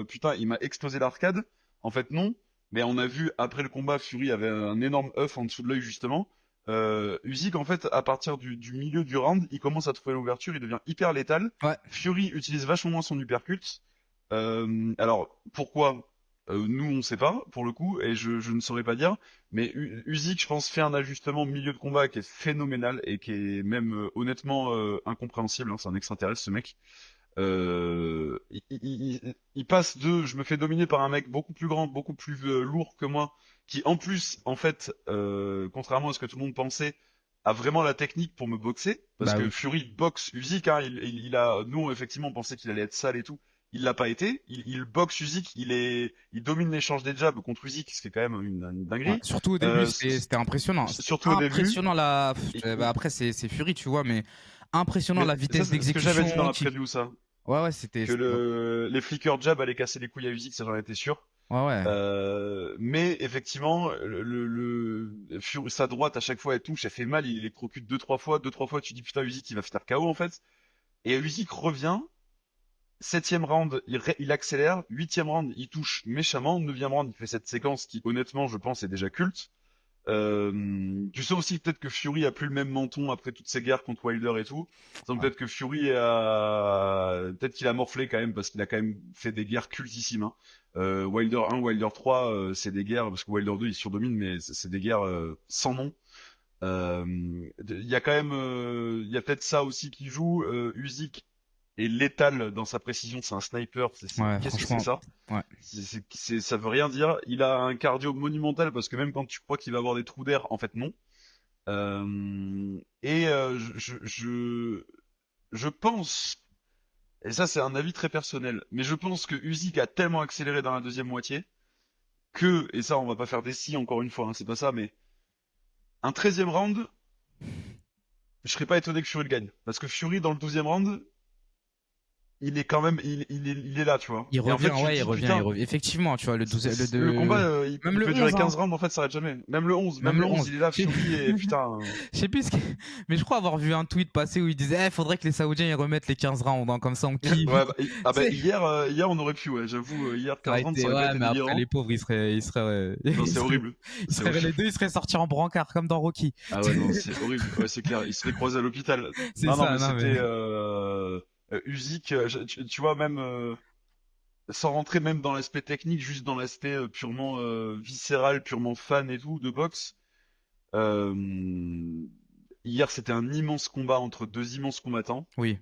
putain, il m'a explosé l'arcade. En fait, non. Mais on a vu après le combat, Fury avait un énorme œuf en dessous de l'œil justement. Usyk, en fait, à partir du milieu du round, il commence à trouver l'ouverture, il devient hyper létal. ouais. Fury utilise vachement moins son uppercut. Alors, pourquoi? Nous, on sait pas, pour le coup, et je ne saurais pas dire. Mais Usyk, je pense, fait un ajustement au milieu de combat qui est phénoménal et qui est même honnêtement incompréhensible. Hein, c'est un extraterrestre, ce mec. Il passe de je me fais dominer par un mec beaucoup plus grand, beaucoup plus lourd que moi, qui en plus, en fait, contrairement à ce que tout le monde pensait, a vraiment la technique pour me boxer, parce Bah que oui. Fury boxe Usyk, hein, il a, nous effectivement on pensait qu'il allait être sale et tout, il l'a pas été, il boxe Usyk, il domine l'échange des jabs contre Usyk, ce qui est quand même une Ouais. dinguerie. Surtout au début, c'était impressionnant. C'était Surtout au début. impressionnant la. Et, Bah après, c'est Fury, tu vois, mais impressionnant mais la ça, vitesse c'est ce que j'avais dit dans d'exécution la qui. preview, ça. Ouais, ouais, Que les flicker jab allaient casser les couilles à Usyk, ça j'en étais sûr. Ouais, ouais. Mais effectivement, sa droite à chaque fois elle touche, elle fait mal, il électrocute deux trois fois, tu dis putain Usyk il va faire KO en fait. Et Usyk revient, septième round il accélère, huitième round il touche méchamment, neuvième round il fait cette séquence qui honnêtement je pense est déjà culte. Tu sais aussi peut-être que Fury a plus le même menton après toutes ces guerres contre Wilder et tout. Donc Ouais. peut-être que Fury a, peut-être qu'il a morflé quand même parce qu'il a quand même fait des guerres cultissimes. Hein. Wilder 1, Wilder 3, c'est des guerres parce que Wilder 2 il surdomine, mais c'est des guerres sans nom. Il y a quand même, il y a peut-être ça aussi qui joue. Usyk est létal dans sa précision, c'est un sniper. Ouais, Qu'est-ce que c'est que franchement. ça? Ouais. Ça veut rien dire. Il a un cardio monumental parce que même quand tu crois qu'il va avoir des trous d'air, en fait non. Je pense, et ça c'est un avis très personnel, mais je pense que Usyk a tellement accéléré dans la deuxième moitié que, et ça on va pas faire des si encore une fois, hein, c'est pas ça, mais un treizième round, je serais pas étonné que Fury le gagne. Parce que Fury dans le douzième round, il est quand même, il est là, tu vois. Il Et en revient, fait tu te ouais, il dis revient, il putain, revient. Effectivement, tu vois, le combat, même il le peut durer 11, hein. 15 rounds, en fait, ça s'arrête jamais. Même le 11, Même même le le 11, 11. il est là, Fury, et putain. Je sais plus ce que. Mais je crois avoir vu un tweet passer où il disait, faudrait que les Saoudiens ils remettent les 15 rounds, hein, comme ça on kiffe. Ouais, ah bah, C'est- hier, on aurait pu, ouais, j'avoue, hier, Ça aurait 15 rounds, ça été, aurait pas ouais, été mais après les délirant. pauvres, Non, c'est horrible. C'est les horrible. deux, ils seraient sortis en brancard, comme dans Rocky. Ah ouais, non, c'est horrible. Ouais, c'est clair, il se fait croiser à l'hôpital. C'est Non, non, ça, mais non, mais. c'était, Usyk, tu vois, même, sans rentrer même dans l'aspect technique, juste dans l'aspect purement viscéral, purement fan et tout, de boxe, euh, hier, c'était un immense combat entre deux immenses combattants. Oui,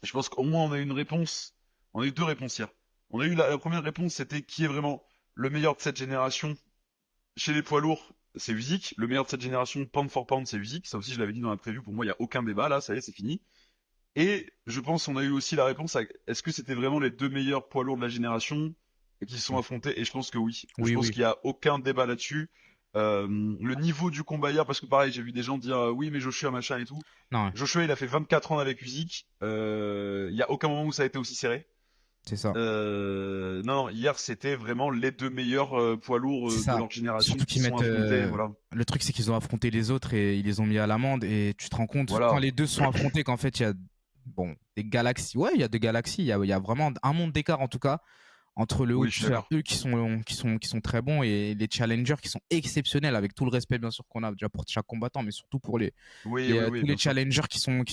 Je pense qu'au moins on a eu une réponse. On a eu deux réponses hier. On a eu la première réponse, c'était qui est vraiment le meilleur de cette génération chez les poids lourds, c'est Usyk. Le meilleur de cette génération, pound for pound, c'est Usyk. Ça aussi, je l'avais dit dans la preview. Pour moi, il y a aucun débat là. Ça y est, c'est fini. Et je pense qu'on a eu aussi la réponse à est-ce que c'était vraiment les deux meilleurs poids lourds de la génération qui se sont affrontés? Et je pense que oui. Je oui, pense oui. qu'il y a aucun débat là-dessus. Le niveau du combat hier, parce que pareil, j'ai vu des gens dire oui, mais Joshua machin et tout. Non, Joshua, il a fait 24 ans avec Usyk. Il y a aucun moment où ça a été aussi serré. c'est ça. Non, non, hier c'était vraiment les deux meilleurs poids lourds C'est de ça. leur génération Surtout qui qu'ils se sont mettent. affrontés. Voilà, Le truc, c'est qu'ils ont affronté les autres et ils les ont mis à l'amende. Et tu te rends compte, quand voilà. les deux se sont affrontés, qu'en fait, il y a bon, des galaxies. Ouais, il y a des galaxies. Il y a vraiment un monde d'écart, en tout cas, entre le haut Oui, je suis d'accord. eux qui sont très bons et les challengers qui sont exceptionnels, avec tout le respect, bien sûr, qu'on a déjà pour chaque combattant, mais surtout pour Oui, oui, oui, tous les bien sûr. challengers qui sont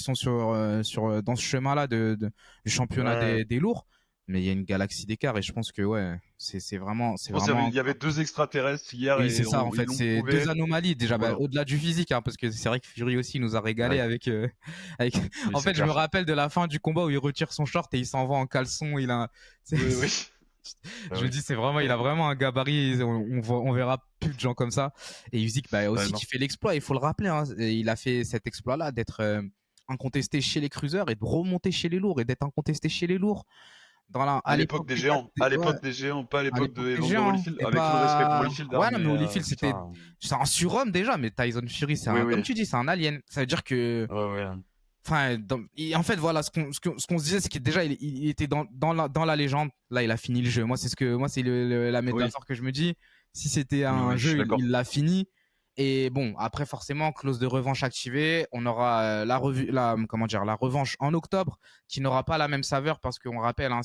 dans ce chemin-là du championnat Ouais. des lourds. Mais il y a une galaxie d'écart et je pense que ouais, c'est Je pense qu'il y avait, vraiment. il y avait deux extraterrestres hier Oui, c'est et ça, en ils fait. l'ont C'est deux prouvé. anomalies, déjà, bah, Voilà. au-delà du physique, hein, parce que c'est vrai que Fury aussi nous a régalé Ouais. avec, avec... Oui, En c'est fait, je me clair. rappelle de la fin du combat où il retire son short et il s'en va en caleçon. Oui, oui. Ah Je me oui. dis, il a vraiment un gabarit. On verra plus de gens comme ça. Et Usyk, bah, Ouais, aussi, non. qui fait l'exploit, il faut le rappeler. Hein. Et il a fait cet exploit-là d'être incontesté chez les cruisers et de remonter chez les lourds et d'être incontesté chez les lourds. À l'époque des géants. À l'époque des géants, pas à À l'époque l'époque de des Evander géants, hein. Holyfield. Et Avec tout le respect pour pas. Holyfield, hein, Ouais, non, mais mais Holyfield, putain. c'est un surhomme déjà, mais Tyson Fury, Oui, comme oui. tu dis, c'est un alien. Ça veut dire que. Ouais, ouais. Enfin, en fait, voilà, ce qu'on se disait, c'est que déjà, il était dans la légende. Là, il a fini le jeu. Moi, c'est la Oui, métaphore que je me dis. Si c'était oui, un oui, je suis jeu, d'accord. il l'a fini. Et bon, après forcément, clause de revanche activée, on aura comment dire, la revanche en octobre, qui n'aura pas la même saveur parce qu'on rappelle, hein,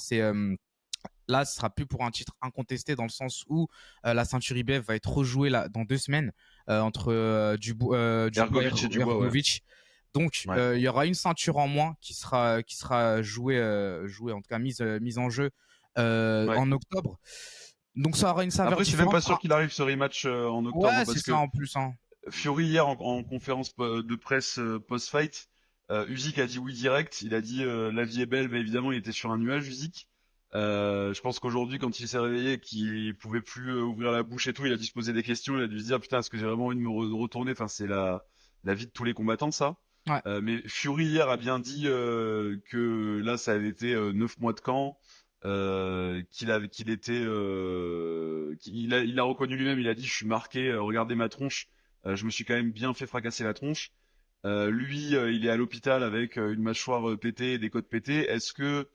là, ce sera plus pour un titre incontesté dans le sens où la ceinture IBF va être rejouée là, dans 2 semaines entre Dubois Ergovic et et Dubois, ouais. Ergovic. Donc, Ouais. il y aura une ceinture en moins qui sera jouée, en tout cas mise en jeu Ouais. en octobre. Donc, ça aura une saveur Après, c'est même différente. pas sûr qu'il arrive ce rematch en octobre Ouais, c'est parce ça que en plus. Hein. Fury hier en conférence de presse post-fight, Usyk a dit oui direct. Il a dit la vie est belle, mais évidemment il était sur un nuage Usyk. Je pense qu'aujourd'hui quand il s'est réveillé, qu'il pouvait plus ouvrir la bouche et tout, il a dû se poser des questions. Il a dû se dire putain est-ce que j'ai vraiment envie de me retourner. Enfin c'est la vie de tous les combattants ça. Ouais. Mais Fury hier a bien dit que là ça avait été 9 mois de camp. Il a reconnu lui-même. Il a dit je suis marqué. Regardez ma tronche. Je me suis quand même bien fait fracasser la tronche. Lui, il est à l'hôpital avec une mâchoire pétée et des côtes pétées. Est-ce que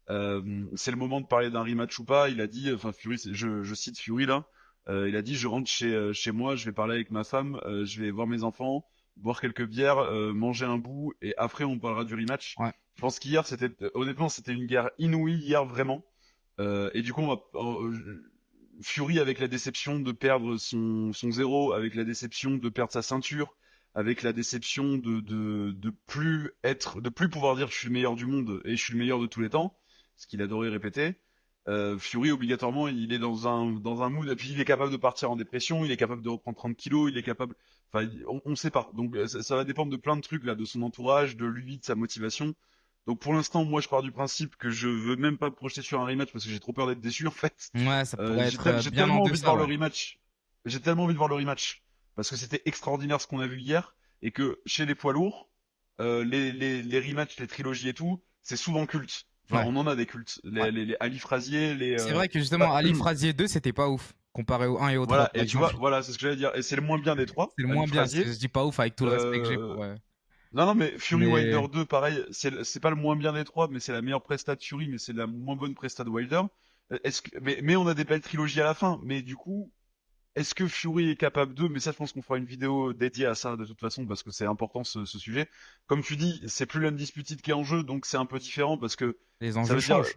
c'est le moment de parler d'un rematch ou pas? Il a dit, enfin Fury, je cite Fury là, il a dit je rentre chez moi, je vais parler avec ma femme, je vais voir mes enfants, boire quelques bières, manger un bout et après on parlera du rematch. Ouais. Je pense qu'hier c'était honnêtement c'était une guerre inouïe hier vraiment. Et du coup Fury avec la déception de perdre son zéro, avec la déception de perdre sa ceinture, avec la déception de plus pouvoir dire je suis le meilleur du monde et je suis le meilleur de tous les temps, ce qu'il adorait répéter. Fury obligatoirement il est dans un mood et puis il est capable de partir en dépression, il est capable de reprendre 30 kilos, il est capable, enfin on sait pas. Donc ça va dépendre de plein de trucs là, de son entourage, de lui, de sa motivation. Donc pour l'instant, moi je pars du principe que je veux même pas me projeter sur un rematch parce que j'ai trop peur d'être déçu en fait. Ouais, ça pourrait être J'ai bien en tellement envie de deçà, voir le ouais. rematch. J'ai tellement envie de voir le rematch parce que c'était extraordinaire ce qu'on a vu hier et que chez les poids lourds, les rematchs, les trilogies et tout, c'est souvent culte. Enfin, Ouais. on en a des cultes. Ouais. Les Ali Frazier, C'est vrai que bah, justement, Ali Frazier 2, c'était pas ouf, comparé au 1 et au 3, voilà. par Et tu exemple. vois, voilà, c'est ce que j'allais dire. Et c'est le moins bien des trois, C'est le Ali moins bien. Frazier. Je dis pas ouf avec tout le respect que j'ai Euh, pour. Non, non, mais Fury Mais Wilder 2, pareil, c'est pas le moins bien des trois, mais c'est la meilleure presta de Fury, mais c'est la moins bonne presta de Wilder. Mais on a des belles trilogies à la fin, mais du coup, est-ce que Fury est capable d'eux? Mais ça, je pense qu'on fera une vidéo dédiée à ça de toute façon, parce que c'est important ce sujet. Comme tu dis, c'est plus l'Undisputed qui est en jeu, donc c'est un peu différent, parce que les ça enjeux veut dire, changent.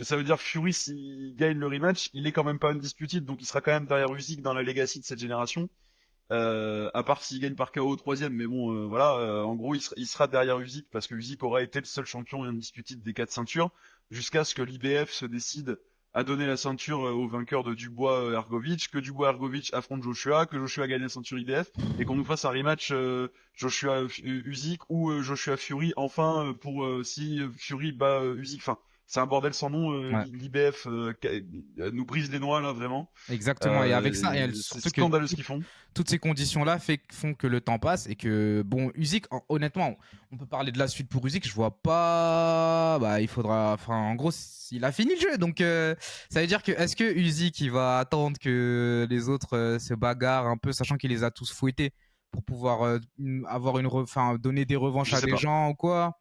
ça veut dire Fury, s'il gagne le rematch, il est quand même pas Undisputed, donc il sera quand même derrière Usyk dans la legacy de cette génération. À part s'il gagne par KO au troisième, mais bon, voilà, en gros, il sera derrière Usyk parce que Usyk aura été le seul champion indiscutable des 4 ceintures jusqu'à ce que l'IBF se décide à donner la ceinture au vainqueur de Dubois Ergovic, que Dubois Ergovic affronte Joshua, que Joshua gagne la ceinture IBF et qu'on nous fasse un rematch Joshua Usyk ou Joshua Fury enfin pour si Fury bat Usyk. Enfin, c'est un bordel sans nom. Ouais, L'IBF nous brise les noix là vraiment. exactement. Et avec ça, et C'est surtout que scandaleux ce qu'ils font. toutes ces conditions-là font que le temps passe et que, bon, Usyk, honnêtement, on peut parler de la suite pour Usyk. Je vois pas. Bah, il faudra. Enfin, en gros, il a fini le jeu. Donc, ça veut dire que, est-ce que Usyk, il va attendre que les autres se bagarrent un peu, sachant qu'il les a tous fouettés pour pouvoir avoir enfin, donner des revanches Je à sais des pas. gens ou quoi?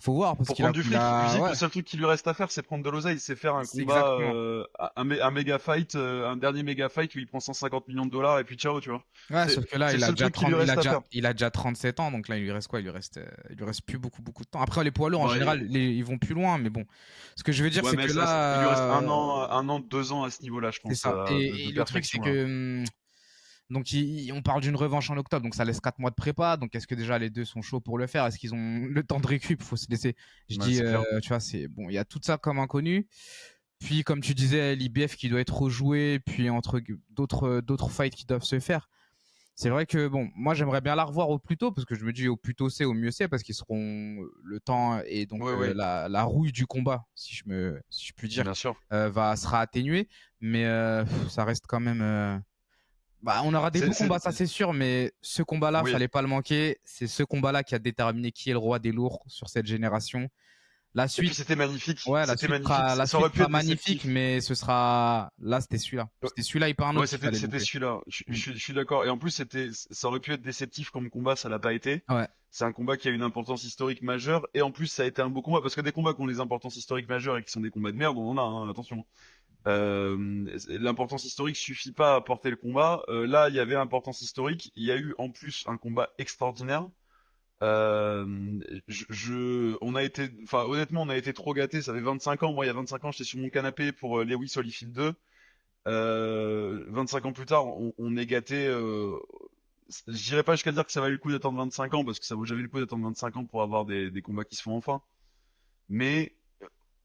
Faut voir, parce Pour qu'il a, prendre du il fric, a, Usyk, ouais, le seul truc qui lui reste à faire, c'est prendre de l'oseille, c'est faire un c'est combat, exactement. un méga fight, un dernier méga fight où il prend 150 millions de dollars et puis ciao, tu vois. Ouais, sauf que là, C'est le il a seul déjà truc qui lui 30, reste à faire. il a déjà 37 ans, donc là, il lui reste quoi? Il lui reste plus beaucoup de temps. Après, les poids lourds, en Bon, général, ils vont plus loin, mais bon. Ce que je veux dire, ouais, c'est mais que il lui reste là, 1 an, 2 ans à ce niveau-là, je c'est pense, ça. de Et le truc, c'est perfection là. que, donc, on parle d'une revanche en octobre, donc ça laisse 4 mois de prépa. Donc, est-ce que déjà les deux sont chauds pour le faire? Est-ce qu'ils ont le temps de récup? Faut se laisser. Je Ouais, dis, c'est clair. tu vois, c'est bon, il y a tout ça comme inconnu. Puis, comme tu disais, l'IBF qui doit être rejoué, puis entre d'autres fights qui doivent se faire. C'est vrai que bon, moi j'aimerais bien la revoir au plus tôt parce que je me dis au plus tôt c'est au mieux c'est parce qu'ils seront le temps et donc Ouais, ouais, la rouille du combat si je puis dire bien sûr. sera atténuée mais ça reste quand même bah on aura des C'est, beaux c'est, combats ça c'est sûr mais ce combat-là oui. fallait pas le manquer, c'est ce combat-là qui a déterminé qui est le roi des lourds sur cette génération. La Et puis suite c'était magnifique, Ouais, la c'était suite magnifique. sera, la Ça suite aurait pu sera être magnifique, déceptif. mais ce sera. Là, c'était celui-là. C'était celui-là et pas un Ouais, autre qu'il c'était fallait c'était louper. celui-là. Mm. Je suis d'accord. Et en plus, ça aurait pu être déceptif comme combat, ça l'a pas été. Ouais, C'est un combat qui a une importance historique majeure. Et en plus, ça a été un beau combat parce que des combats qui ont des importances historiques majeures et qui sont des combats de merde, on en a. Hein, attention. L'importance historique suffit pas à porter le combat. Là, il y avait importance historique. Il y a eu en plus un combat extraordinaire. On a été, enfin, honnêtement, on a été trop gâtés. Ça fait 25 ans. Moi, il y a 25 ans, j'étais sur mon canapé pour Lewis Holyfield 2. 25 ans plus tard, on est gâté. Je dirais pas jusqu'à dire que ça valait le coup d'attendre 25 ans parce que ça vaut jamais le coup d'attendre 25 ans pour avoir des combats qui se font enfin. Mais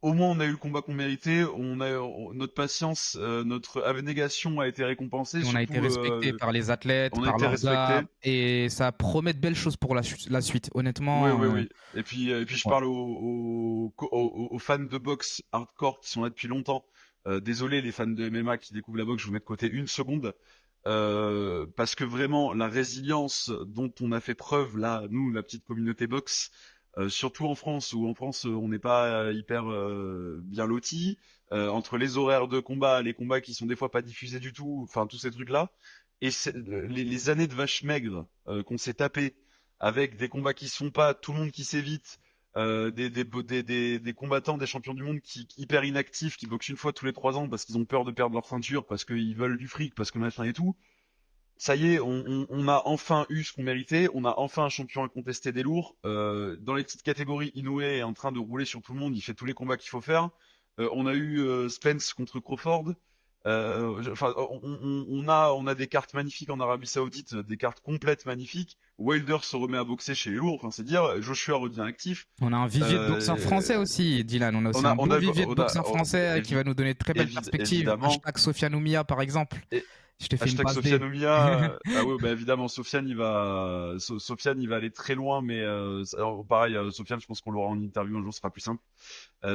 au moins, on a eu le combat qu'on méritait. Notre patience, notre abnégation a été récompensée. Et on a été Surtout, respecté par les athlètes, on a par été leurs gars, respecté. et ça promet de belles choses pour la suite. Oui, Honnêtement, oui, oui. Et puis je ouais. parle aux fans de boxe hardcore qui sont là depuis longtemps. Désolé les fans de MMA qui découvrent la boxe, je vous mets de côté une seconde. Parce que vraiment, la résilience dont on a fait preuve là, nous, la petite communauté boxe, surtout en France, où en France on n'est pas hyper bien lotis, entre les horaires de combat, les combats qui sont des fois pas diffusés du tout, enfin tous ces trucs-là, et les années de vache maigre qu'on s'est tapé avec des combats qui se font pas, tout le monde qui s'évite, des combattants, des champions du monde qui hyper inactifs, qui boxent une fois tous les 3 ans parce qu'ils ont peur de perdre leur ceinture, parce qu'ils veulent du fric, parce que machin et tout. Ça y est, on a enfin eu ce qu'on méritait. On a enfin un champion incontesté des lourds. Dans les petites catégories, Inoue est en train de rouler sur tout le monde. Il fait tous les combats qu'il faut faire. On a eu Spence contre Crawford. Enfin, on a des cartes magnifiques en Arabie Saoudite, des cartes complètes magnifiques. Wilder se remet à boxer chez les lourds. Enfin, c'est dire. Joshua redevient actif. On a un vivier de boxeurs français Euh, aussi, Dylan. On a aussi on un a, on beau a, vivier de on a, boxeurs français qui va nous donner de très belles perspectives. évidemment. Sofiane Oumia, par exemple. Je te fais une Hashtag passe Sofiane D. Oumia. Ah ouais, bah évidemment, Sofiane, il va aller très loin, mais alors, pareil, Sofiane, je pense qu'on l'aura en interview un jour, ce sera plus simple.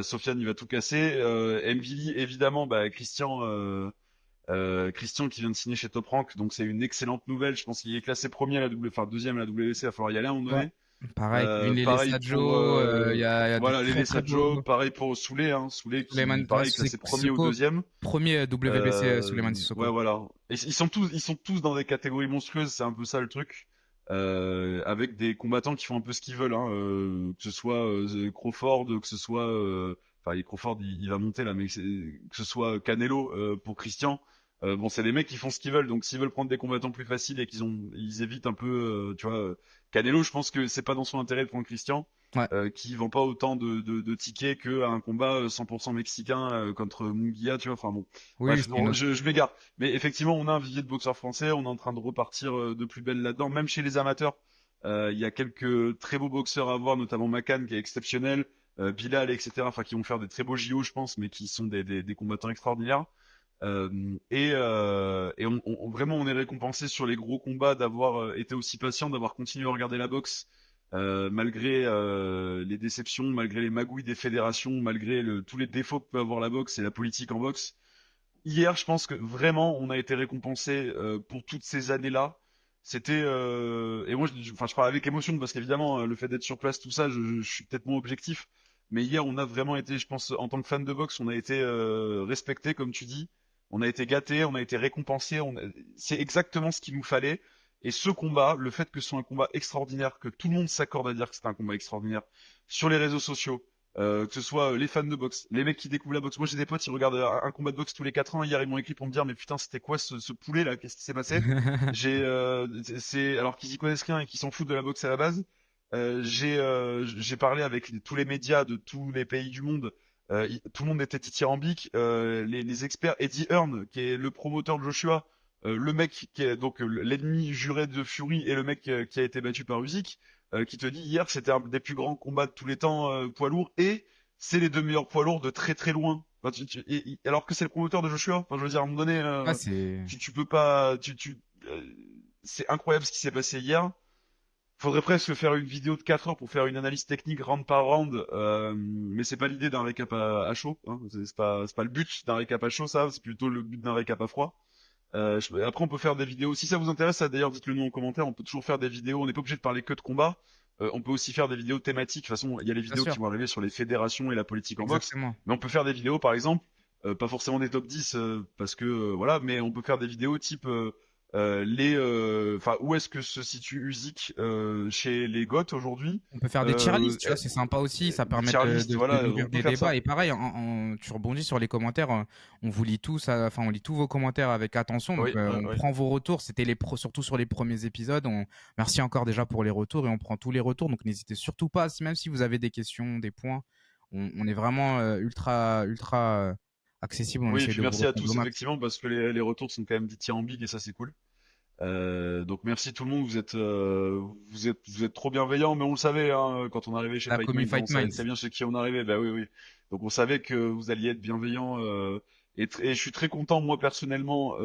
Sofiane, il va tout casser. MVD, évidemment, bah Christian qui vient de signer chez Top Rank, donc c'est une excellente nouvelle. Je pense qu'il est classé premier à la enfin deuxième à la WC, il va falloir y aller à un moment Ouais. donné. Pareil, Kevin Lele Pareil pour Sadjo, il y a des voilà très Lele très Sadjo, beaux. pareil pour Souley, Souley qui Souleymane ouais, pareil classé premier ou Sissoko, deuxième. premier WBC Souleymane Ouais, Sissoko. voilà. Et ils sont tous dans des catégories monstrueuses, c'est un peu ça le truc. Avec des combattants qui font un peu ce qu'ils veulent, que ce soit Crawford, que ce soit, enfin, Crawford, il va monter là, mais que ce soit Canelo pour Christian. Bon, c'est des mecs qui font ce qu'ils veulent, donc s'ils veulent prendre des combattants plus faciles et ils évitent un peu, tu vois, Canelo, je pense que c'est pas dans son intérêt de prendre Christian Ouais. qui vend pas autant de tickets qu'à un combat 100% mexicain contre Munguia, tu vois. Enfin bon, Oui, bref, c'est une bon, autre. je m'égare. Mais effectivement, on a un vivier de boxeurs français, on est en train de repartir de plus belle là-dedans, même chez les amateurs. Il y a quelques très beaux boxeurs à voir, notamment Makan qui est exceptionnel, Bilal, etc. Enfin, qui vont faire des très beaux JO, je pense, mais qui sont des combattants extraordinaires. Et vraiment, on est récompensé sur les gros combats d'avoir été aussi patient, d'avoir continué à regarder la boxe malgré les déceptions, malgré les magouilles des fédérations, malgré tous les défauts que peut avoir la boxe et la politique en boxe. Hier, je pense que vraiment, on a été récompensé pour toutes ces années-là. C'était et moi, enfin, je parle avec émotion parce qu'évidemment, le fait d'être sur place, tout ça, je suis peut-être moins objectif. Mais hier, on a vraiment été, je pense, en tant que fan de boxe, on a été respecté, comme tu dis. On a été gâté, on a été récompensé. C'est exactement ce qu'il nous fallait. Et ce combat, le fait que ce soit un combat extraordinaire, que tout le monde s'accorde à dire que c'est un combat extraordinaire sur les réseaux sociaux, que ce soit les fans de boxe, les mecs qui découvrent la boxe. Moi, j'ai des potes, ils regardent un combat de boxe tous les 4 ans. Hier, ils m'ont écrit pour me dire, mais putain, c'était quoi ce poulet là? Qu'est-ce qui s'est passé? Alors qu'ils y connaissent rien et qu'ils s'en foutent de la boxe à la base. J'ai parlé avec tous les médias de tous les pays du monde. Tout le monde était dithyrambique. Les experts, Eddie Hearn, qui est le promoteur de Joshua, le mec qui est donc l'ennemi juré de Fury et le mec qui a été battu par Usyk qui te dit hier c'était un des plus grands combats de tous les temps poids lourd et c'est les deux meilleurs poids lourds de très très loin. Enfin, alors que c'est le promoteur de Joshua. Enfin, je veux dire, à un moment donné, Ouais, c'est. tu peux pas. C'est incroyable ce qui s'est passé hier. Faudrait presque faire une vidéo de 4 heures pour faire une analyse technique round par round, mais c'est pas l'idée d'un récap à chaud. C'est pas le but d'un récap à chaud, ça. C'est plutôt le but d'un récap à froid. Après, on peut faire des vidéos. Si ça vous intéresse, ça d'ailleurs, dites-le nous en commentaire. On peut toujours faire des vidéos. On n'est pas obligé de parler que de combat. On peut aussi faire des vidéos thématiques. De toute façon, il y a les Bien vidéos sûr, qui vont arriver sur les fédérations et la politique en boxe. exactement. Mais on peut faire des vidéos, par exemple, pas forcément des top 10, parce que voilà, mais on peut faire des vidéos type enfin, où est-ce que se situe Usyk chez les Goths aujourd'hui? On peut faire des tier Euh, lists, tu vois, c'est sympa aussi, ça des permet tier lists, voilà, on d'ouvrir peut des faire débats. ça. Et pareil, tu rebondis sur les commentaires, on vous lit tous, enfin, on lit tous vos commentaires avec attention, donc Oui, oui, on oui. prend vos retours. C'était surtout sur les premiers épisodes. Merci encore déjà pour les retours et on prend tous les retours, donc n'hésitez surtout pas, même si vous avez des questions, des points, on est vraiment ultra accessible, on Oui, et essaie puis de vous merci à répondre au tous max. effectivement parce que les retours sont quand même dithyrambiques et ça c'est cool. Donc merci tout le monde, vous êtes trop bienveillants, mais on le savait hein, quand on arrivait chez La Fight commu Minds, hein, on Fight savait très Minds. bien chez qui on arrivait. Bah oui, oui. Donc on savait que vous alliez être bienveillants et je suis très content moi personnellement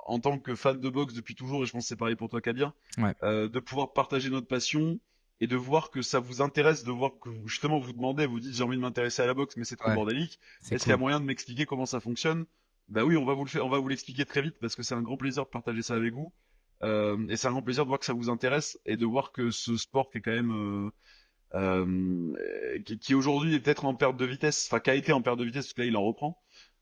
en tant que fan de boxe depuis toujours et je pense que c'est pareil pour toi Kabir, Ouais, de pouvoir partager notre passion et de voir que ça vous intéresse, de voir que justement vous demandez, vous dites j'ai envie de m'intéresser à la boxe mais c'est trop ouais, bordélique. c'est Est-ce qu'il y a cool. moyen de m'expliquer comment ça fonctionne? Bah oui, on va vous le faire, on va vous l'expliquer très vite parce que c'est un grand plaisir de partager ça avec vous. Et c'est un grand plaisir de voir que ça vous intéresse et de voir que ce sport qui est quand même qui aujourd'hui est peut-être en perte de vitesse, enfin qui a été en perte de vitesse parce que là il en reprend,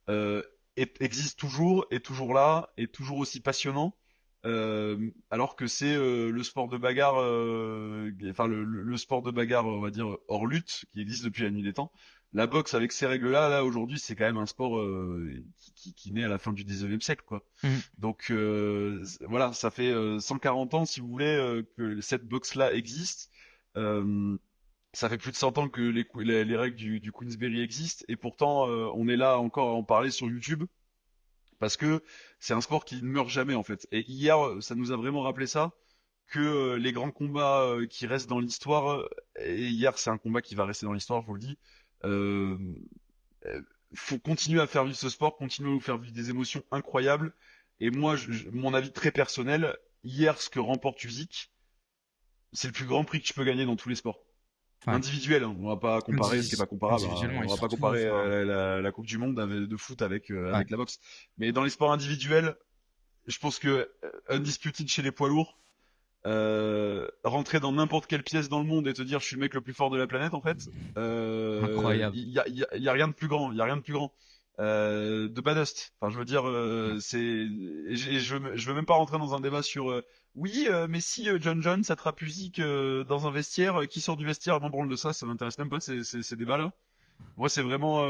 euh, existe toujours, est toujours là, est toujours aussi passionnant, alors que c'est le sport de bagarre, enfin le sport de bagarre, on va dire hors lutte, qui existe depuis la nuit des temps. La boxe avec ces règles-là, là aujourd'hui, c'est quand même un sport qui naît à la fin du 19e siècle, quoi. Mhm. Donc voilà, ça fait 140 ans, si vous voulez, que cette boxe-là existe. Euh, Ça fait plus de 100 ans que les règles du Queensberry existent et pourtant on est là encore à en parler sur YouTube parce que c'est un sport qui ne meurt jamais en fait. Et hier, ça nous a vraiment rappelé ça que les grands combats qui restent dans l'histoire, et hier c'est un combat qui va rester dans l'histoire, je vous le dis, euh, euh, faut continuer à faire vivre ce sport, continuer à nous faire vivre des émotions incroyables. Et moi, mon avis très personnel, hier ce que remporte Usyk, c'est le plus grand prix que tu peux gagner dans tous les sports. Ouais. Individuel, hein. On va pas comparer ce qui est pas comparable, hein. Individuellement et On va pas surtout, comparer enfin, la Coupe du Monde de foot avec ouais. avec la boxe. Mais dans les sports individuels, je pense que undisputed chez les poids lourds, rentrer dans n'importe quelle pièce dans le monde et te dire je suis le mec le plus fort de la planète en fait, Incroyable. il y a rien de plus grand, il y a rien de plus grand. De baddest. Enfin, je veux dire, Ouais. je veux même pas rentrer dans un débat sur oui, mais si John Jones attrape Usyk dans un vestiaire, qui sort du vestiaire, m'en branle de ça, ça m'intéresse même pas ces débats-là. Moi, c'est vraiment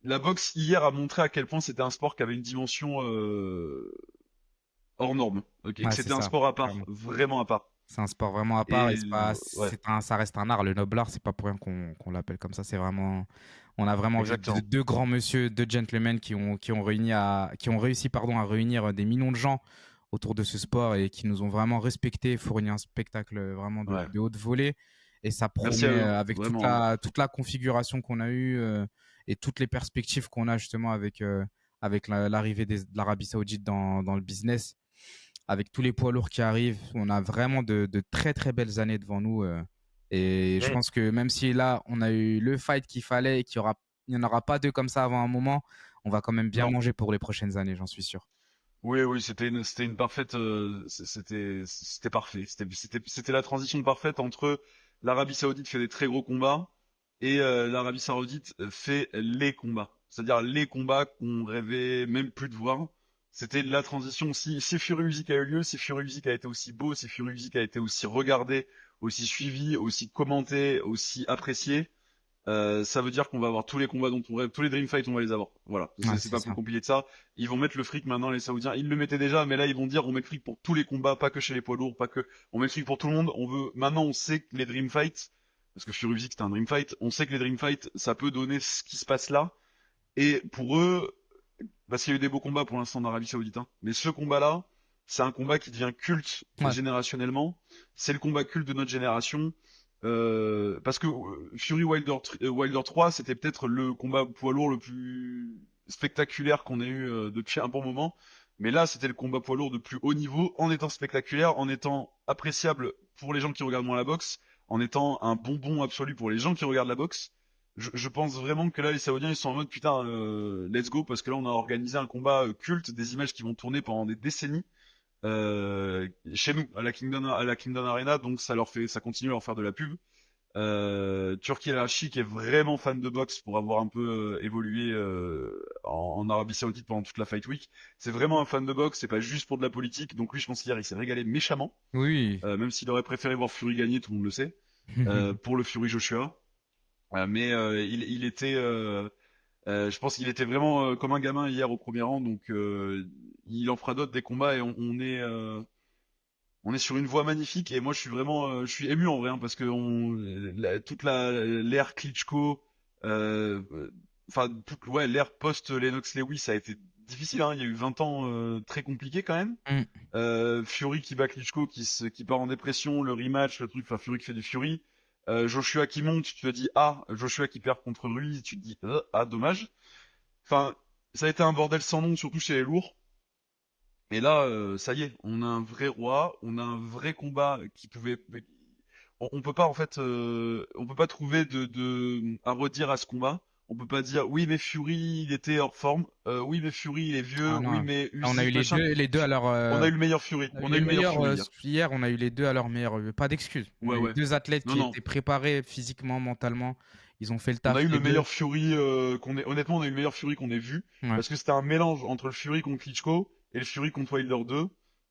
la boxe hier a montré à quel point c'était un sport qui avait une dimension hors norme, ok, et Ouais, que c'est c'était un ça, sport à part, clairement. vraiment à part. C'est un sport vraiment à part et Et ouais, ça reste un art. Le noble art, c'est pas pour rien qu'on l'appelle comme ça. C'est vraiment, on a vraiment vu exactement. deux grands monsieur, deux gentlemen qui ont réussi, pardon, à réunir des millions de gens autour de ce sport et qui nous ont vraiment respectés, fourni un spectacle vraiment Ouais. de haute volée. Et ça Merci promet, à eux, avec vraiment. Hein. toute la configuration qu'on a eue et toutes les perspectives qu'on a justement avec l'arrivée de l'Arabie Saoudite dans le business avec tous les poids lourds qui arrivent, on a vraiment de très très belles années devant nous. Et je Mm. pense que même si là, on a eu le fight qu'il fallait et il n'y en aura pas deux comme ça avant un moment, on va quand même bien Non. manger pour les prochaines années, j'en suis sûr. Oui, oui, c'était une parfaite, c'était parfait. C'était la transition parfaite entre l'Arabie Saoudite fait des très gros combats et l'Arabie Saoudite fait les combats. C'est-à-dire les combats qu'on rêvait même plus de voir. C'était la transition. Si Fury Usyk a eu lieu, si Fury Usyk a été aussi beau, si Fury Usyk a été aussi regardé, aussi suivi, aussi commenté, aussi apprécié, ça veut dire qu'on va avoir tous les combats dont on rêve, tous les dream fights, on va les avoir. Voilà, Ouais, c'est c'est pas plus ça. compliqué que ça. Ils vont mettre le fric maintenant, les Saoudiens. Ils le mettaient déjà, mais là ils vont dire on met le fric pour tous les combats, pas que chez les poids lourds, pas que. On met le fric pour tout le monde. On veut. Maintenant, on sait que les dream fights, parce que Fury Usyk c'était un dream fight, on sait que les dream fights, ça peut donner ce qui se passe là. Et pour eux, parce qu'il y a eu des beaux combats pour l'instant en Arabie Saoudite, hein, mais ce combat-là, c'est un combat qui devient culte Ouais, générationnellement. C'est le combat culte de notre génération. Parce que Fury Wilder 3, c'était peut-être le combat poids lourd le plus spectaculaire qu'on ait eu depuis un bon moment. Mais là, c'était le combat poids lourd de plus haut niveau, en étant spectaculaire, en étant appréciable pour les gens qui regardent moins la boxe, en étant un bonbon absolu pour les gens qui regardent la boxe. Je pense vraiment que là, les Saoudiens, ils sont en mode putain, let's go, parce que là, on a organisé un combat culte, des images qui vont tourner pendant des décennies chez nous, à la Kingdom Arena, donc ça continue à leur faire de la pub. Turki El-Arachi qui est vraiment fan de boxe pour avoir un peu évolué en Arabie Saoudite pendant toute la Fight Week. C'est vraiment un fan de boxe, c'est pas juste pour de la politique. Donc lui, je pense qu'hier, il s'est régalé méchamment, Oui. même s'il aurait préféré voir Fury gagner, tout le monde le sait, pour le Fury Joshua. Mais il était, je pense qu'il était vraiment comme un gamin hier au premier rang, donc il en fera d'autres des combats et on est sur une voie magnifique et moi je suis ému en vrai hein, parce que toute l'ère Klitschko, enfin ouais l'ère post Lennox Lewis a été difficile, hein, il y a eu 20 ans très compliqués quand même. Mm. Fury qui bat Klitschko, qui part en dépression, le rematch, le truc, enfin Fury qui fait du Fury. Joshua qui monte, tu te dis ah, Joshua qui perd contre Ruiz, tu te dis ah dommage. Enfin, ça a été un bordel sans nom, surtout chez les lourds. Et là, ça y est, on a un vrai roi, on a un vrai combat qui pouvait. On peut pas en fait, on peut pas trouver à redire à ce combat. On peut pas dire oui mais Fury il était hors forme, oui mais Fury il est vieux, Ah oui non. mais Là, on a eu Usyk machin. les deux à leur, On a eu le meilleur Fury, on a eu on a les eu le meilleur meilleurs Fury hier. hier. On a eu les deux à leur meilleur. Pas d'excuses. On Ouais a eu ouais. deux athlètes Non qui non. étaient préparés physiquement, mentalement. Ils ont fait le On a taf eu les le deux. meilleur Fury honnêtement on a eu le meilleur Fury qu'on ait vu Ouais. parce que c'était un mélange entre le Fury contre Klitschko et le Fury contre Wilder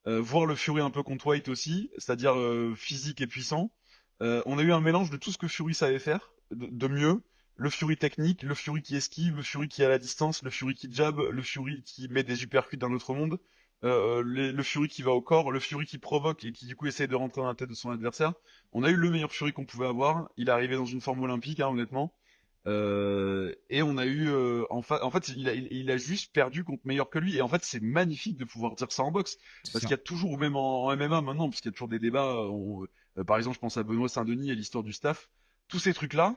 2, voire le Fury un peu contre White aussi, c'est-à-dire physique et puissant. On a eu un mélange de tout ce que Fury savait faire de mieux, le Fury technique, le Fury qui esquive, le Fury qui est à la distance, le Fury qui jab, le Fury qui met des uppercuts d'un autre monde, le Fury qui va au corps, le Fury qui provoque et qui du coup essaye de rentrer dans la tête de son adversaire. On a eu le meilleur Fury qu'on pouvait avoir. Il est arrivé dans une forme olympique, hein, honnêtement. Et on a eu, en fait, il a juste perdu contre meilleur que lui. Et en fait, c'est magnifique de pouvoir dire ça en boxe, C'est parce ça. qu'il y a toujours, ou même en MMA maintenant, parce qu'il y a toujours des débats. Par exemple, je pense à Benoît Saint-Denis et l'histoire du staff. Tous ces trucs-là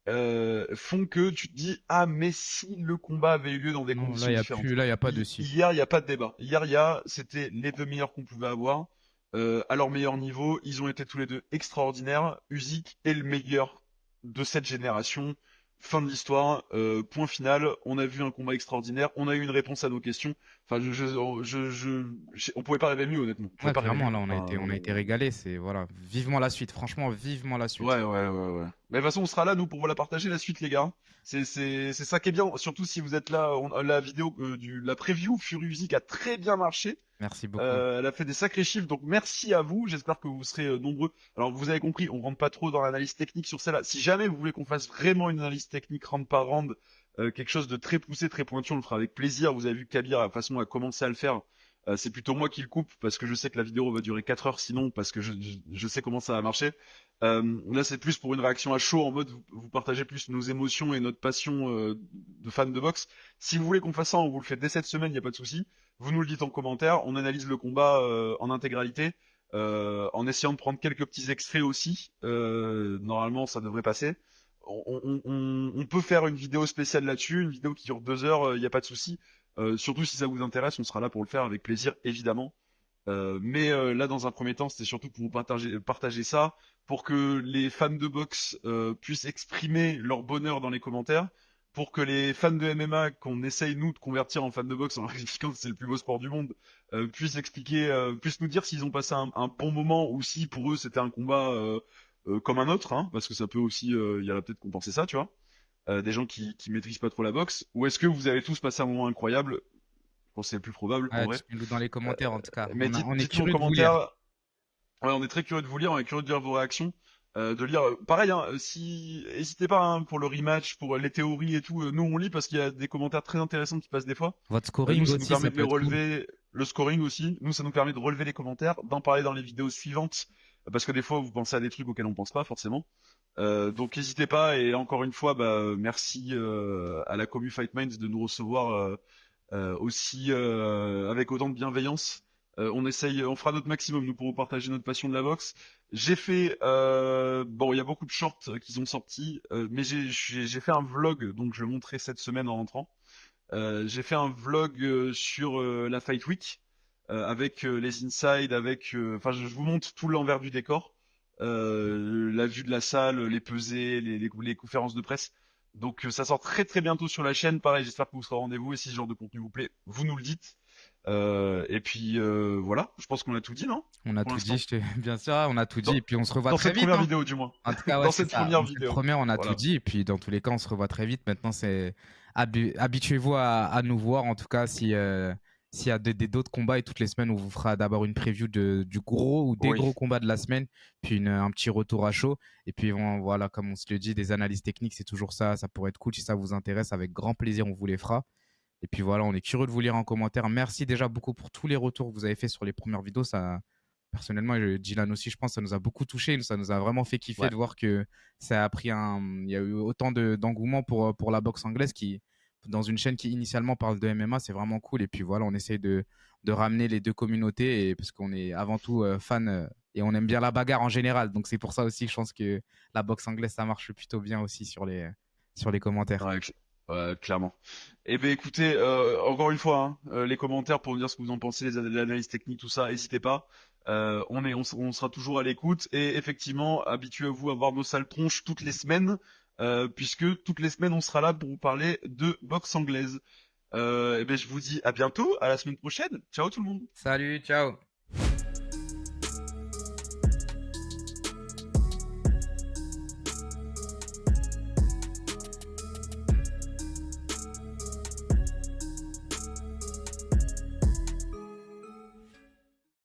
font que tu te dis ah mais si le combat avait eu lieu dans des Non, là, conditions il y a différentes. plus, là, il y a pas de si. Hier, il n'y a pas de débat. Hier, c'était les deux meilleurs qu'on pouvait avoir à leur meilleur niveau. Ils ont été tous les deux extraordinaires. Usyk est le meilleur de cette génération. Fin de l'histoire, point final. On a vu un combat extraordinaire. On a eu une réponse à nos questions. Enfin, on pouvait pas rêver mieux, honnêtement. On pouvait Ouais, pas rêver clairement, mieux. là, Enfin, on a été régalés. C'est, voilà. Vivement la suite. Franchement, vivement la suite. ouais. Mais de toute façon, on sera là, nous, pour vous la partager, la suite, les gars. C'est ça qui est bien. Surtout si vous êtes là, la vidéo la preview Fury Music a très bien marché. Merci beaucoup. Elle a fait des sacrés chiffres, donc merci à vous. J'espère que vous serez nombreux. Alors, vous avez compris, on rentre pas trop dans l'analyse technique sur celle-là. Si jamais vous voulez qu'on fasse vraiment une analyse technique round par round, quelque chose de très poussé, très pointu, on le fera avec plaisir. Vous avez vu que Kabir, de toute façon, a commencé à le faire. C'est plutôt moi qui le coupe parce que je sais que la vidéo va durer 4 heures sinon parce que je sais comment ça va marcher. Là c'est plus pour une réaction à chaud en mode vous partagez plus nos émotions et notre passion de fans de boxe. Si vous voulez qu'on fasse ça, on vous le fait dès cette semaine, il y a pas de souci. Vous nous le dites en commentaire, on analyse le combat en intégralité, en essayant de prendre quelques petits extraits aussi. Normalement ça devrait passer. On peut faire une vidéo spéciale là-dessus, une vidéo qui dure 2 heures, il n'y a pas de souci. Surtout si ça vous intéresse, on sera là pour le faire avec plaisir, évidemment. Mais là, dans un premier temps, c'était surtout pour vous partager ça, pour que les fans de boxe puissent exprimer leur bonheur dans les commentaires, pour que les fans de MMA qu'on essaye nous de convertir en fans de boxe en leur expliquant que c'est le plus beau sport du monde, puissent nous dire s'ils ont passé un bon moment ou si pour eux c'était un combat comme un autre, hein, parce que ça peut aussi, il y a peut-être compenser ça, tu vois. Des gens qui maîtrisent pas trop la boxe, ou est-ce que vous avez tous passé un moment incroyable? Je pense que c'est le plus probable en Ouais, vrai. dites-nous dans les commentaires, en tout cas. Mais On est dites-nous en curieux de vous lire. commentaire. Ouais, on est très curieux de vous lire, on est curieux de lire vos réactions, de lire. Pareil, hein, si n'hésitez pas hein, pour le rematch, pour les théories et tout. Nous on lit parce qu'il y a des commentaires très intéressants qui passent des fois. Votre Nous scoring ça nous aussi, permet ça de peut les être cool. relever, le scoring aussi. Nous ça nous permet de relever les commentaires, d'en parler dans les vidéos suivantes, parce que des fois vous pensez à des trucs auxquels on pense pas forcément. Donc n'hésitez pas et encore une fois, bah merci à la commu Fight Minds de nous recevoir aussi avec autant de bienveillance. On fera notre maximum nous pour vous partager notre passion de la boxe. J'ai fait, bon, il y a beaucoup de shorts qui ont sorti, mais j'ai fait un vlog, donc je le montrerai cette semaine en rentrant. J'ai fait un vlog sur la Fight Week avec les insides, enfin, je vous montre tout l'envers du décor, la vue de la salle, les pesées, les conférences de presse. Donc ça sort très très bientôt sur la chaîne. Pareil, j'espère que vous serez au rendez-vous et si ce genre de contenu vous plaît, vous nous le dites. Et puis voilà, je pense qu'on a tout dit, non? On a Pour tout dit, l'instant. bien sûr, on a tout dit Dans, et puis on se revoit dans très cette vite, première hein. vidéo, du moins. En tout cas, ouais, Dans c'est cette ça. première Dans cette vidéo. première, on a tout Voilà. dit et puis dans tous les cas, on se revoit très vite. Maintenant, c'est habituez-vous à nous voir. En tout cas, si s'il y a d'autres combats et toutes les semaines, on vous fera d'abord une preview du gros ou des Oui. gros combats de la semaine, puis un petit retour à chaud. Et puis voilà, comme on se le dit, des analyses techniques, c'est toujours ça. Ça pourrait être cool si ça vous intéresse. Avec grand plaisir, on vous les fera. Et puis voilà, on est curieux de vous lire en commentaire. Merci déjà beaucoup pour tous les retours que vous avez fait sur les premières vidéos. Ça, personnellement, et Dylan aussi, je pense, ça nous a beaucoup touché. Ça nous a vraiment fait kiffer Ouais. de voir que ça a pris il y a eu autant d'engouement pour la boxe anglaise qui, dans une chaîne qui initialement parle de MMA, c'est vraiment cool. Et puis voilà, on essaye de ramener les deux communautés parce qu'on est avant tout fan et on aime bien la bagarre en général. Donc c'est pour ça aussi que je pense que la boxe anglaise, ça marche plutôt bien aussi sur les commentaires. Ouais, ouais, clairement. Eh ben écoutez, encore une fois, hein, les commentaires pour me dire ce que vous en pensez, les analyses techniques, tout ça, n'hésitez pas. On sera toujours à l'écoute et effectivement, habituez-vous à voir nos sales tronches toutes les semaines, puisque toutes les semaines on sera là pour vous parler de boxe anglaise. Eh ben je vous dis à bientôt, à la semaine prochaine. Ciao tout le monde. Salut, ciao!